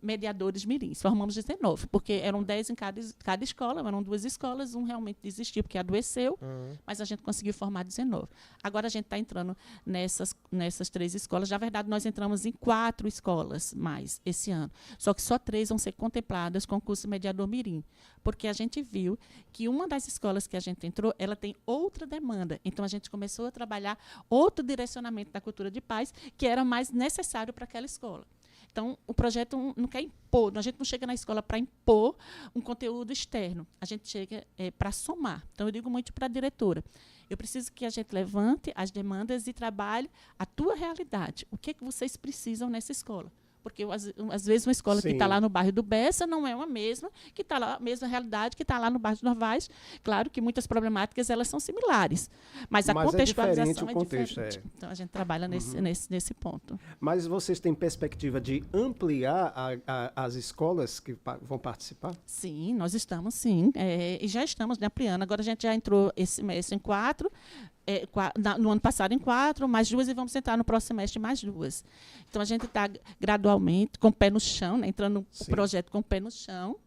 mediadores mirins, formamos 19, porque eram 10 em cada escola, eram 2 escolas, um realmente desistiu porque adoeceu, mas a gente conseguiu formar 19. Agora a gente está entrando nessas 3 escolas, na verdade nós entramos em 4 escolas mais esse ano, só que só 3 vão ser contempladas com o curso mediador mirim, porque a gente viu que uma das escolas que a gente entrou, ela tem outra demanda, então a gente começou a trabalhar outro direcionamento da cultura de paz, que era mais necessário para aquela escola. Então, o projeto não quer impor, a gente não chega na escola para impor um conteúdo externo, a gente chega para somar. Então, eu digo muito para a diretora, eu preciso que a gente levante as demandas e trabalhe a tua realidade. O que vocês precisam nessa escola? Porque, às vezes, uma escola que está lá no bairro do Bessa não é a mesma realidade que está lá no bairro do Novais. Claro que muitas problemáticas elas são similares, mas a contextualização é diferente. Então, a gente trabalha nesse ponto. Mas vocês têm perspectiva de ampliar as escolas que vão participar? Sim, nós estamos, sim. E já estamos ampliando. Agora, a gente já entrou esse mês em 4. no ano passado em 4, mais 2, e vamos entrar no próximo semestre mais 2. Então, a gente está gradualmente com o pé no chão, né, entrando no projeto com o pé no chão,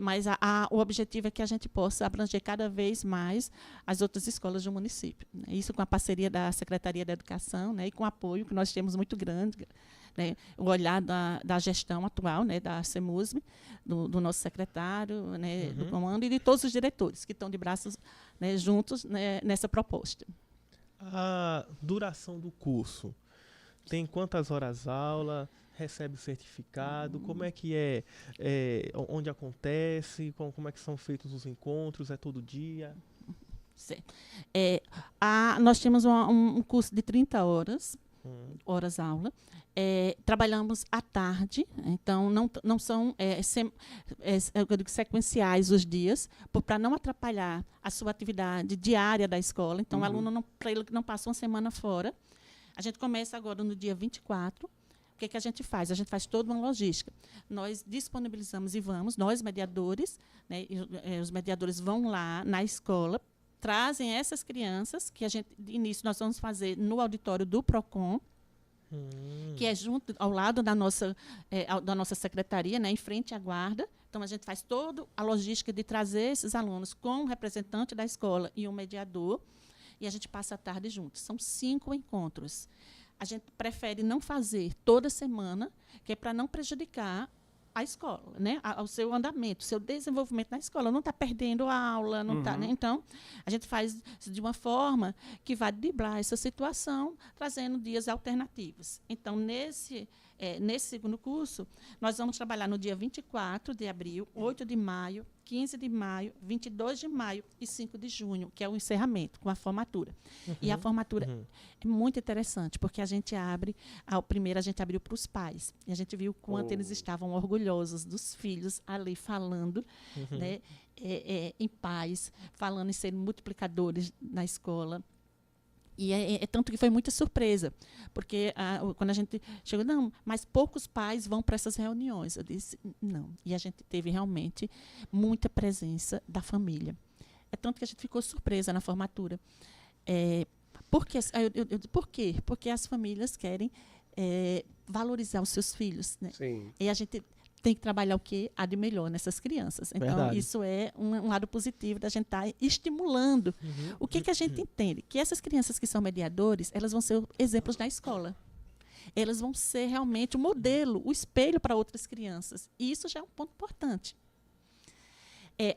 mas o objetivo é que a gente possa abranger cada vez mais as outras escolas do município, né? Isso com a parceria da Secretaria da Educação, né, e com o apoio que nós temos muito grande, né, o olhar da gestão atual, né, da CEMUSB, do nosso secretário, né, do comando, e de todos os diretores que estão de braços, né, juntos, né, nessa proposta. A duração do curso, tem quantas horas aula, recebe certificado, como é que onde acontece, como é que são feitos os encontros, é todo dia? Nós temos um curso de 30 horas aula. Trabalhamos à tarde, então não são eu digo, sequenciais os dias, para não atrapalhar a sua atividade diária da escola. Então, o aluno, para ele que não passa uma semana fora, a gente começa agora no dia 24. O que a gente faz? A gente faz toda uma logística. Nós disponibilizamos nós mediadores, né, os mediadores vão lá na escola, trazem essas crianças, que de início nós vamos fazer no auditório do PROCON, que é ao lado da nossa secretaria, né, em frente à guarda. Então, a gente faz toda a logística de trazer esses alunos com um representante da escola e um mediador, e a gente passa a tarde juntos. São 5 encontros. A gente prefere não fazer toda semana, que é para não prejudicar a escola, né? Ao seu andamento, seu desenvolvimento na escola. Não está perdendo a aula, não tá, né? Então, a gente faz de uma forma que vai driblar essa situação, trazendo dias alternativos. Então, nesse segundo curso, nós vamos trabalhar no dia 24 de abril, 8 de maio, 15 de maio, 22 de maio e 5 de junho, que é o encerramento, com a formatura. E a formatura é muito interessante, porque a gente abriu para os pais. E a gente viu quanto eles estavam orgulhosos dos filhos ali falando, né, em paz, falando em serem multiplicadores na escola. E tanto que foi muita surpresa, porque quando a gente chegou, não, mas poucos pais vão para essas reuniões. Eu disse, não. E a gente teve realmente muita presença da família. É tanto que a gente ficou surpresa na formatura. Por quê? Porque as famílias querem valorizar os seus filhos, né? Sim. E a gente tem que trabalhar o que há de melhor nessas crianças. Então, Verdade. isso é um lado positivo da gente estar estimulando. O que a gente entende? Que essas crianças que são mediadores, elas vão ser exemplos na escola. Elas vão ser realmente o modelo, o espelho para outras crianças. E isso já é um ponto importante.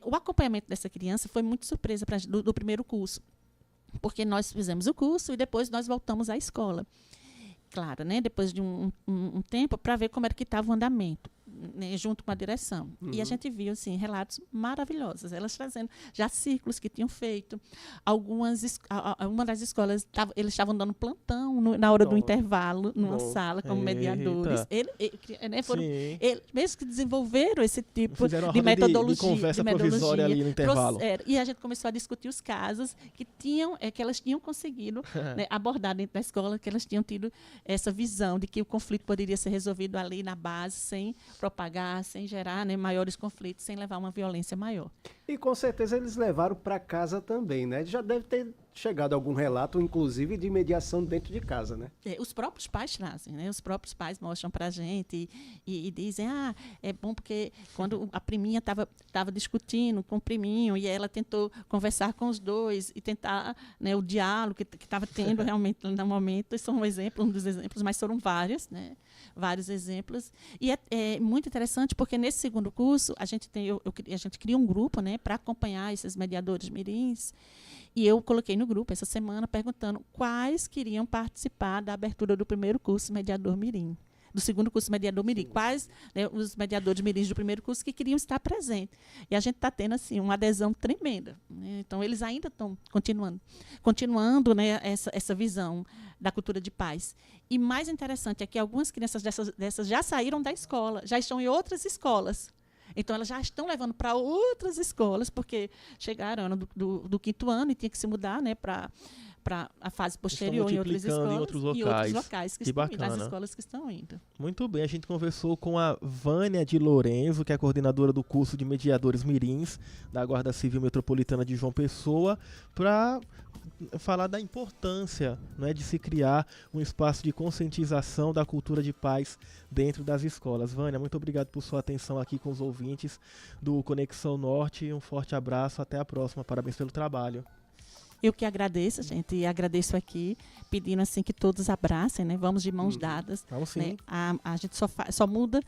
O acompanhamento dessa criança foi muito surpresa do primeiro curso, porque nós fizemos o curso e depois nós voltamos à escola. Claro, né? Depois de um tempo, para ver como era que estava o andamento, né? Junto com a direção. E a gente viu assim, relatos maravilhosos, elas trazendo já ciclos que tinham feito. Uma das escolas, eles estavam dando plantão na hora do intervalo, numa sala, como mediadores. Eles mesmo que desenvolveram esse tipo de metodologia. De conversa provisória ali no intervalo. E a gente começou a discutir os casos que elas tinham conseguido, né, abordar dentro da escola, que elas tinham tido essa visão de que o conflito poderia ser resolvido ali na base, sem propagar, sem gerar, né, maiores conflitos, sem levar uma violência maior. E com certeza eles levaram para casa também, né? Já deve ter chegado algum relato, inclusive, de mediação dentro de casa, né? Os próprios pais trazem, né? Os próprios pais mostram para a gente e dizem, é bom porque quando a priminha estava discutindo com o priminho e ela tentou conversar com os dois e tentar, né, o diálogo que estava tendo realmente no momento. Isso é um dos exemplos, mas foram vários, né? Vários exemplos. E é muito interessante porque nesse segundo curso a gente cria um grupo, né, para acompanhar esses mediadores mirins. E eu coloquei no grupo essa semana perguntando quais queriam participar da abertura do primeiro curso Mediador Mirim, do segundo curso Mediador Mirim. Quais, né, os mediadores mirins do primeiro curso que queriam estar presentes. E a gente está tendo assim, uma adesão tremenda, né? Então, eles ainda estão continuando, né, essa visão da cultura de paz. E mais interessante é que algumas crianças dessas já saíram da escola, já estão em outras escolas. Então, elas já estão levando para outras escolas, porque chegaram do 5º ano e tinha que se mudar, né, para a fase posterior em outras escolas em outros locais que estão indo, nas escolas que estão indo. Muito bem, a gente conversou com a Vânia de Lorenzo, que é a coordenadora do curso de Mediadores Mirins da Guarda Civil Metropolitana de João Pessoa, para falar da importância, né, de se criar um espaço de conscientização da cultura de paz dentro das escolas. Vânia, muito obrigado por sua atenção aqui com os ouvintes do Conexão Norte. Um forte abraço, até a próxima. Parabéns pelo trabalho. Eu que agradeço, gente, e agradeço aqui, pedindo assim que todos abracem, né? Vamos de mãos dadas. Vamos sim. Né? A gente só muda,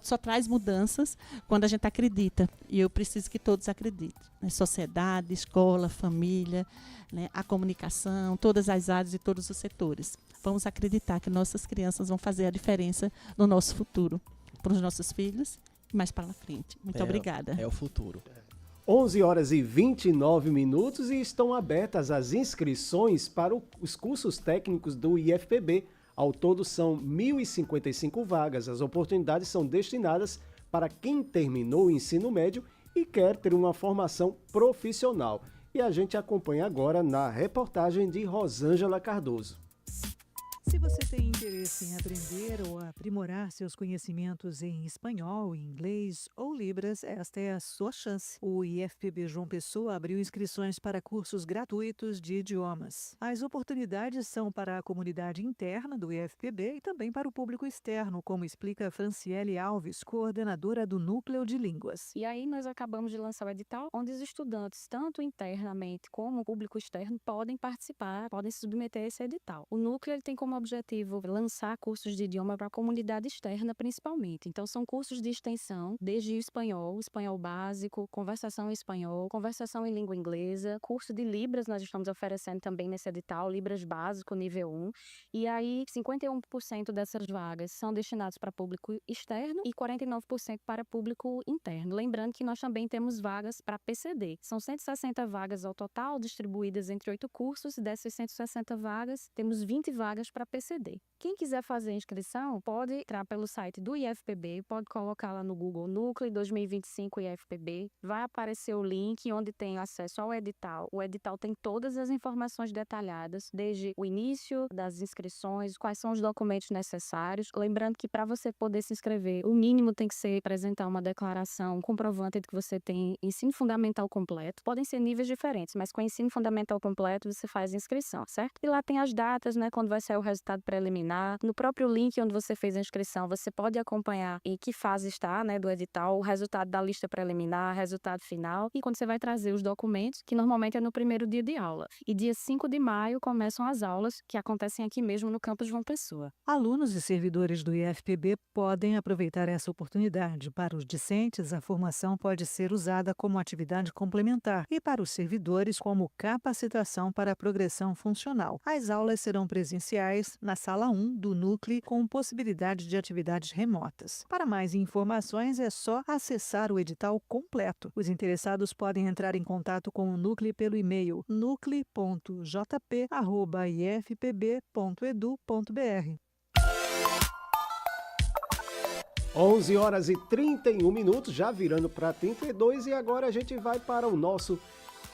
só traz mudanças quando a gente acredita. E eu preciso que todos acreditem. Né? Sociedade, escola, família, né? A comunicação, todas as áreas e todos os setores. Vamos acreditar que nossas crianças vão fazer a diferença no nosso futuro, para os nossos filhos e mais para frente. Muito obrigada. É o futuro. 11h29 e estão abertas as inscrições para os cursos técnicos do IFPB. Ao todo são 1.055 vagas. As oportunidades são destinadas para quem terminou o ensino médio e quer ter uma formação profissional. E a gente acompanha agora na reportagem de Rosângela Cardoso. Se você tem interesse em aprender ou aprimorar seus conhecimentos em espanhol, inglês ou libras, esta é a sua chance. O IFPB João Pessoa abriu inscrições para cursos gratuitos de idiomas. As oportunidades são para a comunidade interna do IFPB e também para o público externo, como explica Franciele Alves, coordenadora do Núcleo de Línguas. E aí nós acabamos de lançar o edital, onde os estudantes, tanto internamente como o público externo, podem participar, podem se submeter a esse edital. O Núcleo ele tem como objetivo lançar cursos de idioma para a comunidade externa, principalmente. Então, são cursos de extensão, desde o espanhol básico, conversação em espanhol, conversação em língua inglesa, curso de Libras, nós estamos oferecendo também nesse edital, Libras básico, nível 1. E aí, 51% dessas vagas são destinadas para público externo e 49% para público interno. Lembrando que nós também temos vagas para PCD. São 160 vagas ao total, distribuídas entre 8 cursos, e dessas 160 vagas, temos 20 vagas para PCD. Quem quiser fazer a inscrição, pode entrar pelo site do IFPB, pode colocar lá no Google Núcleo 2025 IFPB, vai aparecer o link onde tem acesso ao edital. O edital tem todas as informações detalhadas, desde o início das inscrições, quais são os documentos necessários. Lembrando que para você poder se inscrever, o mínimo tem que ser apresentar uma declaração, um comprovante de que você tem ensino fundamental completo. Podem ser níveis diferentes, mas com ensino fundamental completo você faz a inscrição, certo? E lá tem as datas, né, quando vai sair o resultado preliminar. No próprio link onde você fez a inscrição, você pode acompanhar em que fase está, né, do edital, o resultado da lista preliminar, resultado final, e quando você vai trazer os documentos, que normalmente é no primeiro dia de aula. E dia 5 de maio começam as aulas, que acontecem aqui mesmo no campus João Pessoa. Alunos e servidores do IFPB podem aproveitar essa oportunidade. Para os discentes, a formação pode ser usada como atividade complementar e para os servidores como capacitação para a progressão funcional. As aulas serão presenciais na Sala 1 do Núcleo, com possibilidade de atividades remotas. Para mais informações, é só acessar o edital completo. Os interessados podem entrar em contato com o Núcleo pelo e-mail nucle.jp@ifpb.edu.br. 11h31, já virando para 32, e agora a gente vai para o nosso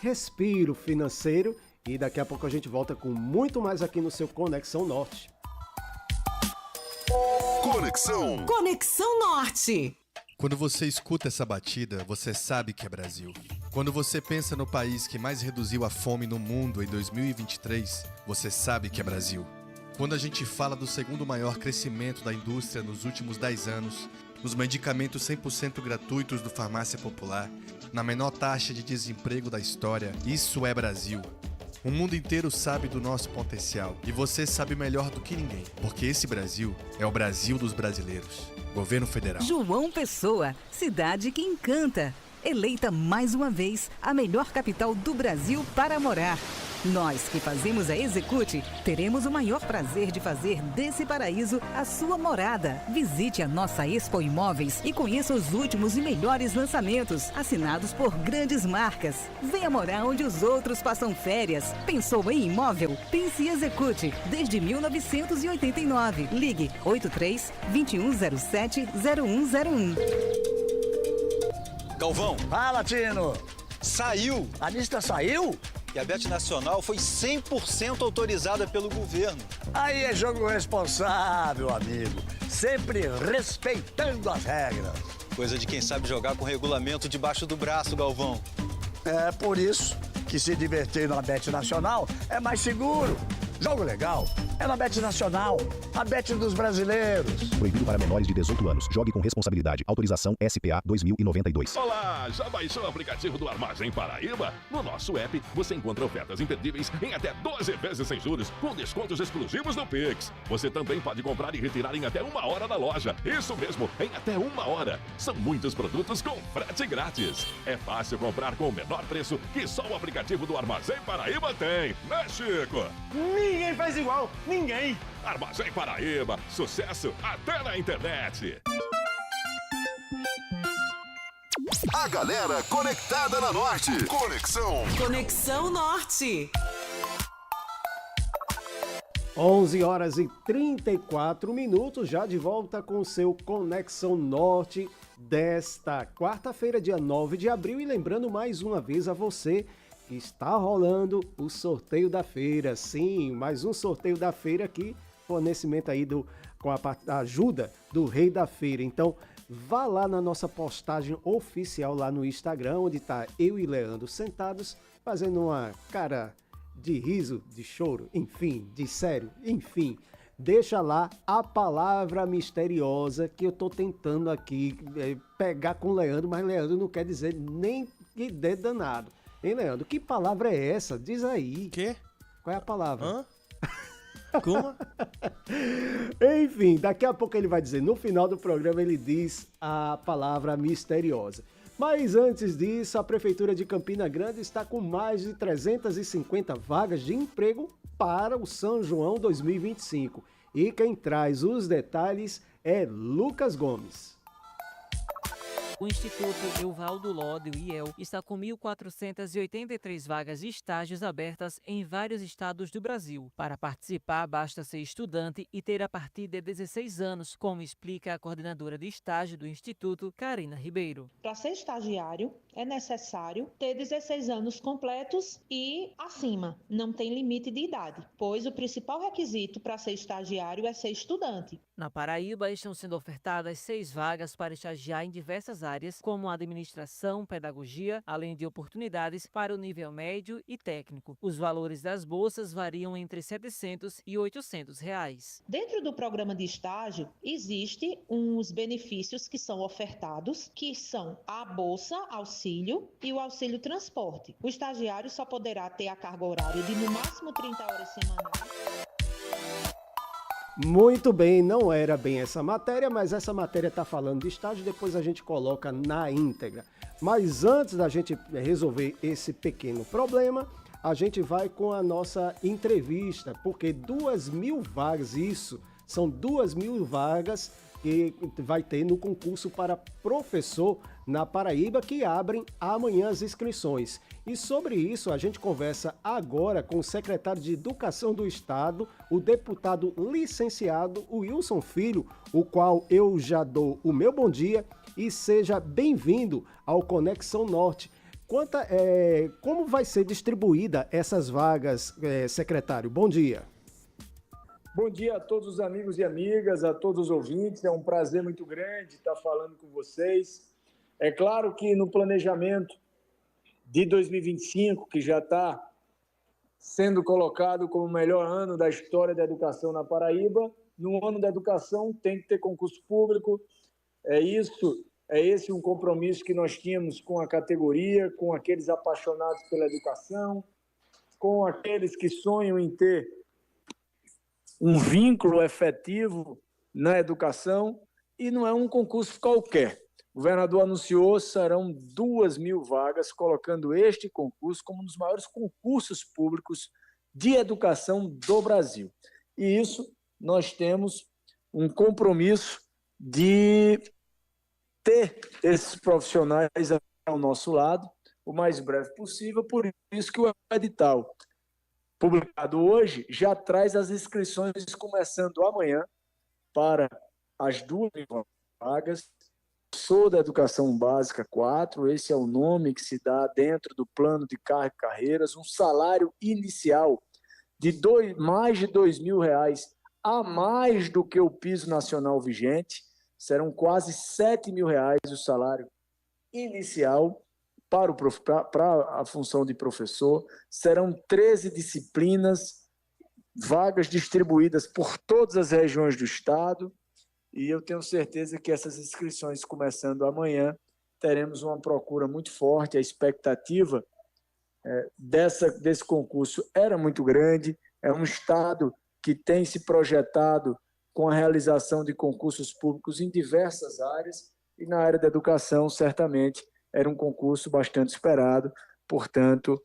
respiro financeiro e daqui a pouco a gente volta com muito mais aqui no seu Conexão Norte. Conexão Norte. Quando você escuta essa batida, você sabe que é Brasil. Quando você pensa no país que mais reduziu a fome no mundo em 2023, você sabe que é Brasil. Quando a gente fala do segundo maior crescimento da indústria nos últimos 10 anos, nos medicamentos 100% gratuitos do Farmácia Popular, na menor taxa de desemprego da história, isso é Brasil. O mundo inteiro sabe do nosso potencial e você sabe melhor do que ninguém, porque esse Brasil é o Brasil dos brasileiros. Governo Federal. João Pessoa, cidade que encanta. Eleita mais uma vez a melhor capital do Brasil para morar. Nós que fazemos a Execute, teremos o maior prazer de fazer desse paraíso a sua morada. Visite a nossa Expo Imóveis e conheça os últimos e melhores lançamentos, assinados por grandes marcas. Venha morar onde os outros passam férias. Pensou em imóvel? Pense Execute, desde 1989. Ligue 83-2107-0101. Galvão. Fala, Tino. Saiu. A lista saiu? E a Bet Nacional foi 100% autorizada pelo governo. Aí é jogo responsável, amigo. Sempre respeitando as regras. Coisa de quem sabe jogar com regulamento debaixo do braço, Galvão. É por isso que se divertir na Bet Nacional é mais seguro. Jogo legal é na Bet Nacional, a Bet dos brasileiros. Proibido para menores de 18 anos. Jogue com responsabilidade. Autorização SPA 2092. Olá, já baixou o aplicativo do Armazém Paraíba? No nosso app, você encontra ofertas imperdíveis em até 12 vezes sem juros, com descontos exclusivos no Pix. Você também pode comprar e retirar em até 1 hora da loja. Isso mesmo, em até 1 hora. São muitos produtos com frete grátis. É fácil comprar com o menor preço que só o aplicativo do Armazém Paraíba tem. Né, Chico? Ninguém faz igual, ninguém. Armazém Paraíba, sucesso até na internet. A galera conectada na Norte. Conexão Norte. 11 horas e 34 minutos, já de volta com o seu Conexão Norte desta quarta-feira, dia 9 de abril. E lembrando mais uma vez a você que está rolando o sorteio da feira. Sim, mais um sorteio da feira aqui, fornecimento aí com a ajuda do Rei da Feira. Então, vá lá na nossa postagem oficial lá no Instagram, onde está eu e Leandro sentados, fazendo uma cara de riso, de choro, enfim, de sério, enfim. Deixa lá a palavra misteriosa que eu tô tentando aqui pegar com o Leandro, mas Leandro não quer dizer nem que dê danado. Hein, Leandro? Que palavra é essa? Diz aí. Quê? Qual é a palavra? Hã? Como? Enfim, daqui a pouco ele vai dizer. No final do programa ele diz a palavra misteriosa. Mas antes disso, a Prefeitura de Campina Grande está com mais de 350 vagas de emprego para o São João 2025. E quem traz os detalhes é Lucas Gomes. O Instituto Evaldo Lode, o IEL, está com 1.483 vagas de estágios abertas em vários estados do Brasil. Para participar, basta ser estudante e ter a partir de 16 anos, como explica a coordenadora de estágio do Instituto, Karina Ribeiro. Para ser estagiário, é necessário ter 16 anos completos e acima. Não tem limite de idade, pois o principal requisito para ser estagiário é ser estudante. Na Paraíba, estão sendo ofertadas 6 vagas para estagiar em diversas áreas, como administração, pedagogia, além de oportunidades para o nível médio e técnico. Os valores das bolsas variam entre R$ 700 e R$ 800. Dentro do programa de estágio, existe uns benefícios que são ofertados, que são a bolsa, auxílio e o auxílio transporte. O estagiário só poderá ter a carga horária de no máximo 30 horas semanais. Muito bem, não era bem essa matéria, mas essa matéria está falando de estágio, depois a gente coloca na íntegra. Mas antes da gente resolver esse pequeno problema, a gente vai com a nossa entrevista, porque 2.000 vagas, isso, são 2.000 vagas que vai ter no concurso para professor na Paraíba, que abrem amanhã as inscrições. E sobre isso a gente conversa agora com o secretário de Educação do Estado, o deputado licenciado Wilson Filho, o qual eu já dou o meu bom dia e seja bem-vindo ao Conexão Norte. Como vai ser distribuída essas vagas, secretário? Bom dia. Bom dia a todos os amigos e amigas, a todos os ouvintes. É um prazer muito grande estar falando com vocês. É claro que no planejamento de 2025, que já está sendo colocado como o melhor ano da história da educação na Paraíba, no ano da educação tem que ter concurso público. É esse um compromisso que nós tínhamos com a categoria, com aqueles apaixonados pela educação, com aqueles que sonham em ter um vínculo efetivo na educação, e não é um concurso qualquer. O governador anunciou serão 2.000 vagas, colocando este concurso como um dos maiores concursos públicos de educação do Brasil. E isso nós temos um compromisso de ter esses profissionais ao nosso lado o mais breve possível, por isso que o edital publicado hoje já traz as inscrições começando amanhã para as 2.000 vagas. Sou da Educação Básica 4, esse é o nome que se dá dentro do plano de cargo e carreiras, um salário inicial de mais de R$2.000 a mais do que o piso nacional vigente, serão quase R$7.000 o salário inicial para a função de professor. Serão 13 disciplinas, vagas distribuídas por todas as regiões do estado, e eu tenho certeza que essas inscrições começando amanhã, teremos uma procura muito forte. A expectativa desse concurso era muito grande. É um estado que tem se projetado com a realização de concursos públicos em diversas áreas, e na área da educação, certamente, era um concurso bastante esperado. Portanto,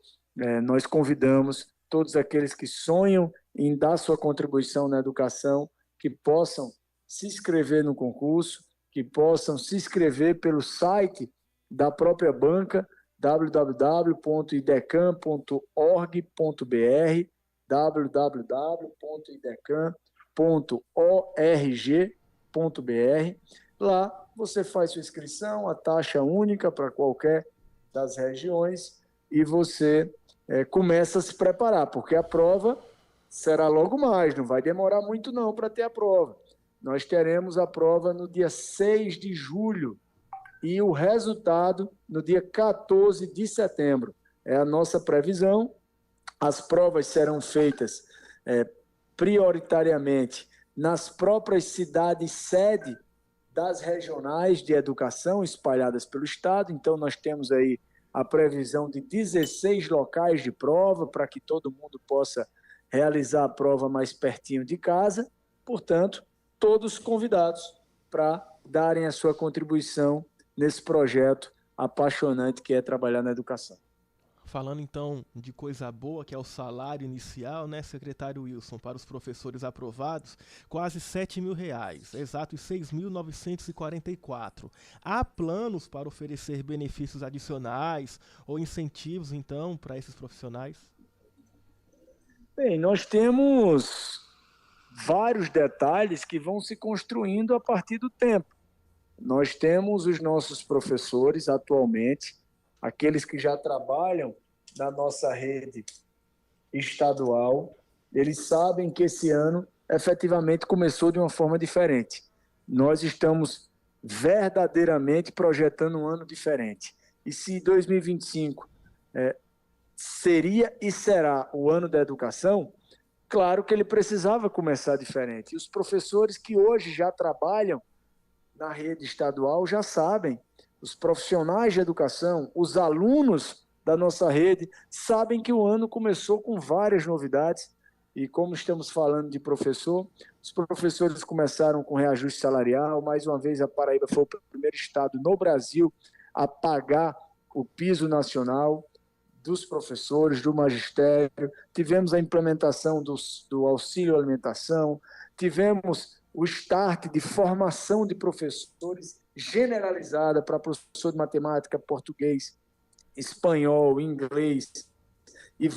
nós convidamos todos aqueles que sonham em dar sua contribuição na educação, que possam se inscrever no concurso, que possam se inscrever pelo site da própria banca, www.idecam.org.br, www.idecam.org.br. Lá você faz sua inscrição, a taxa única para qualquer das regiões, e você começa a se preparar, porque a prova será logo mais, não vai demorar muito não para ter a prova. Nós teremos a prova no dia 6 de julho e o resultado no dia 14 de setembro. É a nossa previsão. As provas serão feitas prioritariamente nas próprias cidades sede das regionais de educação espalhadas pelo estado. Então, nós temos aí a previsão de 16 locais de prova para que todo mundo possa realizar a prova mais pertinho de casa. Portanto, todos convidados para darem a sua contribuição nesse projeto apaixonante que é trabalhar na educação. Falando então de coisa boa, que é o salário inicial, né, secretário Wilson, para os professores aprovados, quase R$7 mil, exatos 6.944. Há planos para oferecer benefícios adicionais ou incentivos, então, para esses profissionais? Bem, nós temos vários detalhes que vão se construindo a partir do tempo. Nós temos os nossos professores atualmente, aqueles que já trabalham na nossa rede estadual, eles sabem que esse ano efetivamente começou de uma forma diferente. Nós estamos verdadeiramente projetando um ano diferente. E se 2025 seria e será o ano da educação, claro que ele precisava começar diferente. E os professores que hoje já trabalham na rede estadual já sabem. Os profissionais de educação, os alunos da nossa rede, sabem que o ano começou com várias novidades. E como estamos falando de professor, os professores começaram com reajuste salarial. Mais uma vez, a Paraíba foi o primeiro estado no Brasil a pagar o piso nacional dos professores, do magistério. Tivemos a implementação do auxílio alimentação, tivemos o start de formação de professores generalizada para professor de matemática, português, espanhol, inglês e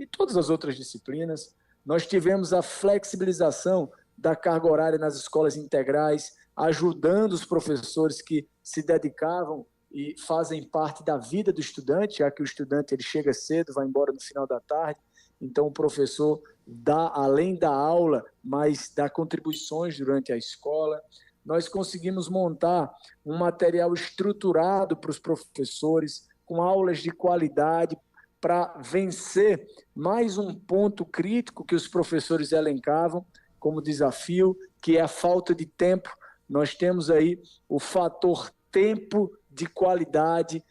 todas as outras disciplinas. Nós tivemos a flexibilização da carga horária nas escolas integrais, ajudando os professores que se dedicavam e fazem parte da vida do estudante, já que o estudante ele chega cedo, vai embora no final da tarde. Então, o professor dá, além da aula, mas dá contribuições durante a escola. Nós conseguimos montar um material estruturado para os professores, com aulas de qualidade, para vencer mais um ponto crítico que os professores elencavam como desafio, que é a falta de tempo. Nós temos aí o fator tempo de qualidade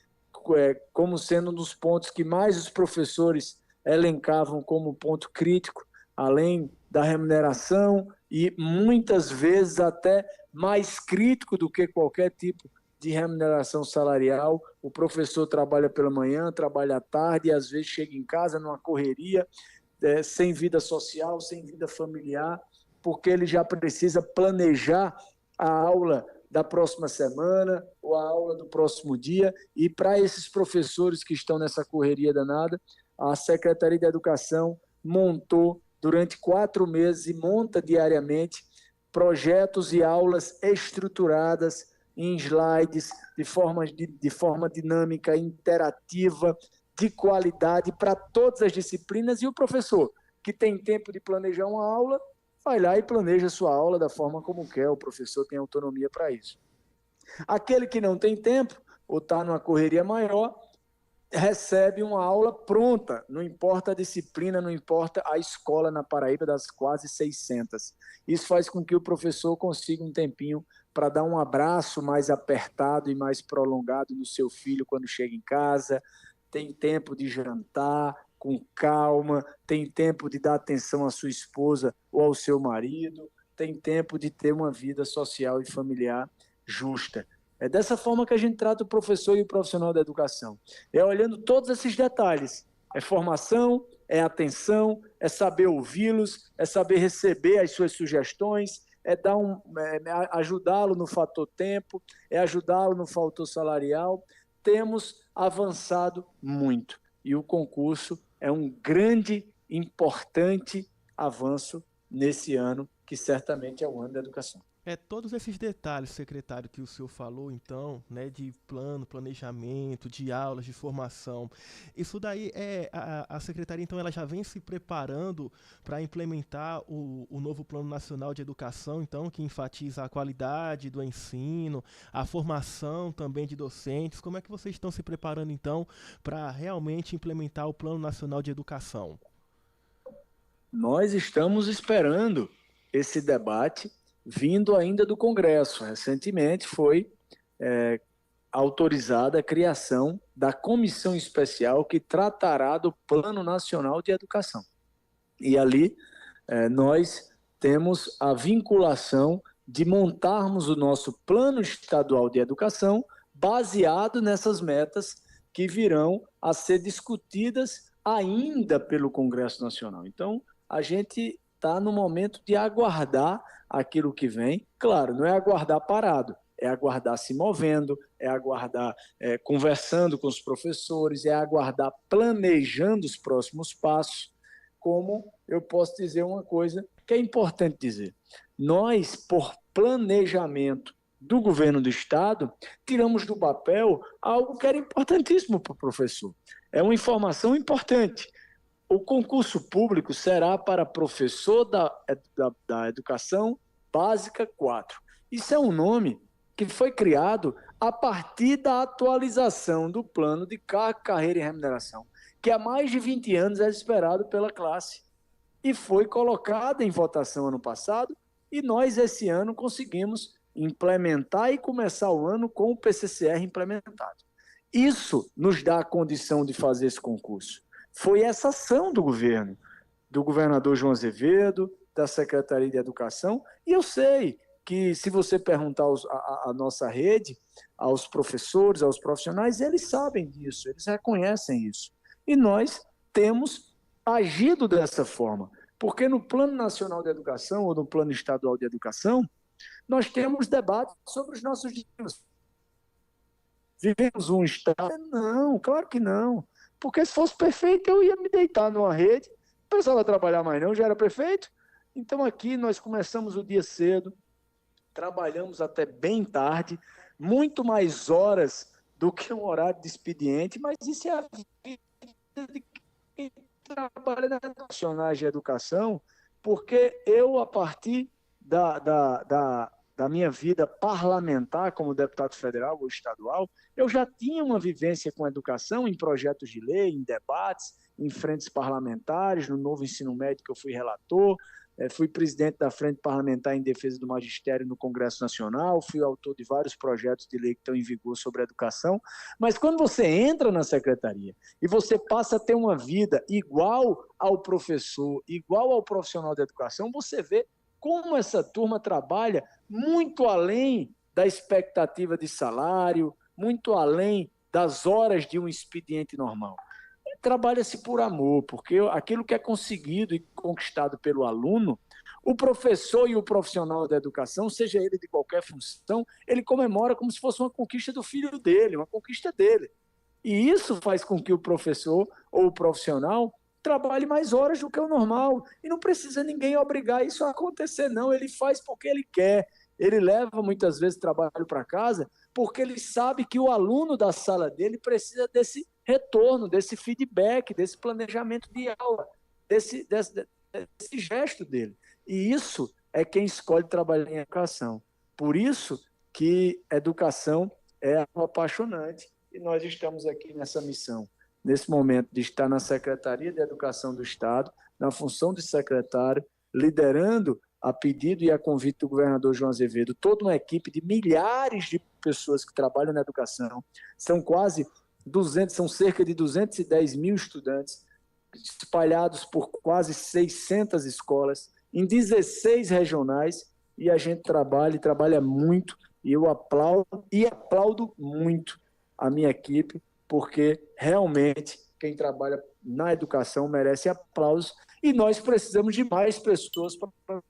como sendo um dos pontos que mais os professores elencavam como ponto crítico, além da remuneração e muitas vezes até mais crítico do que qualquer tipo de remuneração salarial. O professor trabalha pela manhã, trabalha à tarde e às vezes chega em casa numa correria, sem vida social, sem vida familiar, porque ele já precisa planejar a aula da próxima semana ou a aula do próximo dia. E para esses professores que estão nessa correria danada, a Secretaria de Educação montou durante 4 meses e monta diariamente projetos e aulas estruturadas em slides, de forma dinâmica, interativa, de qualidade para todas as disciplinas. E o professor que tem tempo de planejar uma aula, vai lá e planeja a sua aula da forma como quer. O professor tem autonomia para isso. Aquele que não tem tempo ou está numa correria maior, recebe uma aula pronta, não importa a disciplina, não importa a escola na Paraíba, das quase 600. Isso faz com que o professor consiga um tempinho para dar um abraço mais apertado e mais prolongado no seu filho quando chega em casa, tem tempo de jantar com calma, tem tempo de dar atenção à sua esposa ou ao seu marido, tem tempo de ter uma vida social e familiar justa. É dessa forma que a gente trata o professor e o profissional da educação. É olhando todos esses detalhes. É formação, é atenção, é saber ouvi-los, é saber receber as suas sugestões, é ajudá-lo no fator tempo, é ajudá-lo no fator salarial. Temos avançado muito. E o concurso é um grande, importante avanço nesse ano, que certamente é o ano da educação. Todos esses detalhes, secretário, que o senhor falou, então, né, de planejamento, de aulas, de formação, isso daí a secretaria, então, ela já vem se preparando para implementar o novo Plano Nacional de Educação, então, que enfatiza a qualidade do ensino, a formação também de docentes. Como é que vocês estão se preparando, então, para realmente implementar o Plano Nacional de Educação? Nós estamos esperando esse debate vindo ainda do Congresso. Recentemente foi autorizada a criação da comissão especial que tratará do Plano Nacional de Educação. E ali nós temos a vinculação de montarmos o nosso Plano Estadual de Educação baseado nessas metas que virão a ser discutidas ainda pelo Congresso Nacional. Então, a gente está no momento de aguardar aquilo que vem. Claro, não é aguardar parado, é aguardar se movendo, é aguardar conversando com os professores, é aguardar planejando os próximos passos. Como eu posso dizer uma coisa que é importante dizer. Nós, por planejamento do governo do Estado, tiramos do papel algo que era importantíssimo para o professor. É uma informação importante. O concurso público será para professor da Educação Básica 4. Isso é um nome que foi criado a partir da atualização do plano de carreira e remuneração, que há mais de 20 anos é esperado pela classe. E foi colocado em votação ano passado, e nós, esse ano, conseguimos implementar e começar o ano com o PCCR implementado. Isso nos dá a condição de fazer esse concurso. Foi essa ação do governo, do governador João Azevedo, da Secretaria de Educação, e eu sei que se você perguntar à nossa rede, aos professores, aos profissionais, eles sabem disso, eles reconhecem isso. E nós temos agido dessa forma, porque no Plano Nacional de Educação ou no Plano Estadual de Educação, nós temos debates sobre os nossos direitos. Vivemos um Estado? Não, claro que não. Porque se fosse perfeito, eu ia me deitar numa rede, não precisava trabalhar mais não, já era prefeito. Então aqui nós começamos o dia cedo, trabalhamos até bem tarde, muito mais horas do que um horário de expediente, mas isso é a vida de quem trabalha na profissionais de educação, porque eu, a partir da minha vida parlamentar como deputado federal ou estadual, eu já tinha uma vivência com a educação em projetos de lei, em debates, em frentes parlamentares, no novo ensino médio que eu fui relator, fui presidente da Frente Parlamentar em Defesa do Magistério no Congresso Nacional, fui autor de vários projetos de lei que estão em vigor sobre a educação, mas quando você entra na secretaria e você passa a ter uma vida igual ao professor, igual ao profissional da educação, você vê como essa turma trabalha muito além da expectativa de salário, muito além das horas de um expediente normal. Trabalha-se por amor, porque aquilo que é conseguido e conquistado pelo aluno, o professor e o profissional da educação, seja ele de qualquer função, ele comemora como se fosse uma conquista do filho dele, uma conquista dele. E isso faz com que o professor ou o profissional trabalhe mais horas do que o normal. E não precisa ninguém obrigar isso a acontecer, não. Ele faz porque ele quer. Ele leva muitas vezes trabalho para casa porque ele sabe que o aluno da sala dele precisa desse retorno, desse feedback, desse planejamento de aula, desse gesto dele. E isso é quem escolhe trabalhar em educação. Por isso que educação é algo apaixonante e nós estamos aqui nessa missão nesse momento, de estar na Secretaria de Educação do Estado, na função de secretário, liderando a pedido e a convite do governador João Azevedo, toda uma equipe de milhares de pessoas que trabalham na educação. São cerca de 210 mil estudantes, espalhados por quase 600 escolas, em 16 regionais, e a gente trabalha muito, e eu aplaudo muito a minha equipe, porque realmente quem trabalha na educação merece aplausos, e nós precisamos de mais pessoas para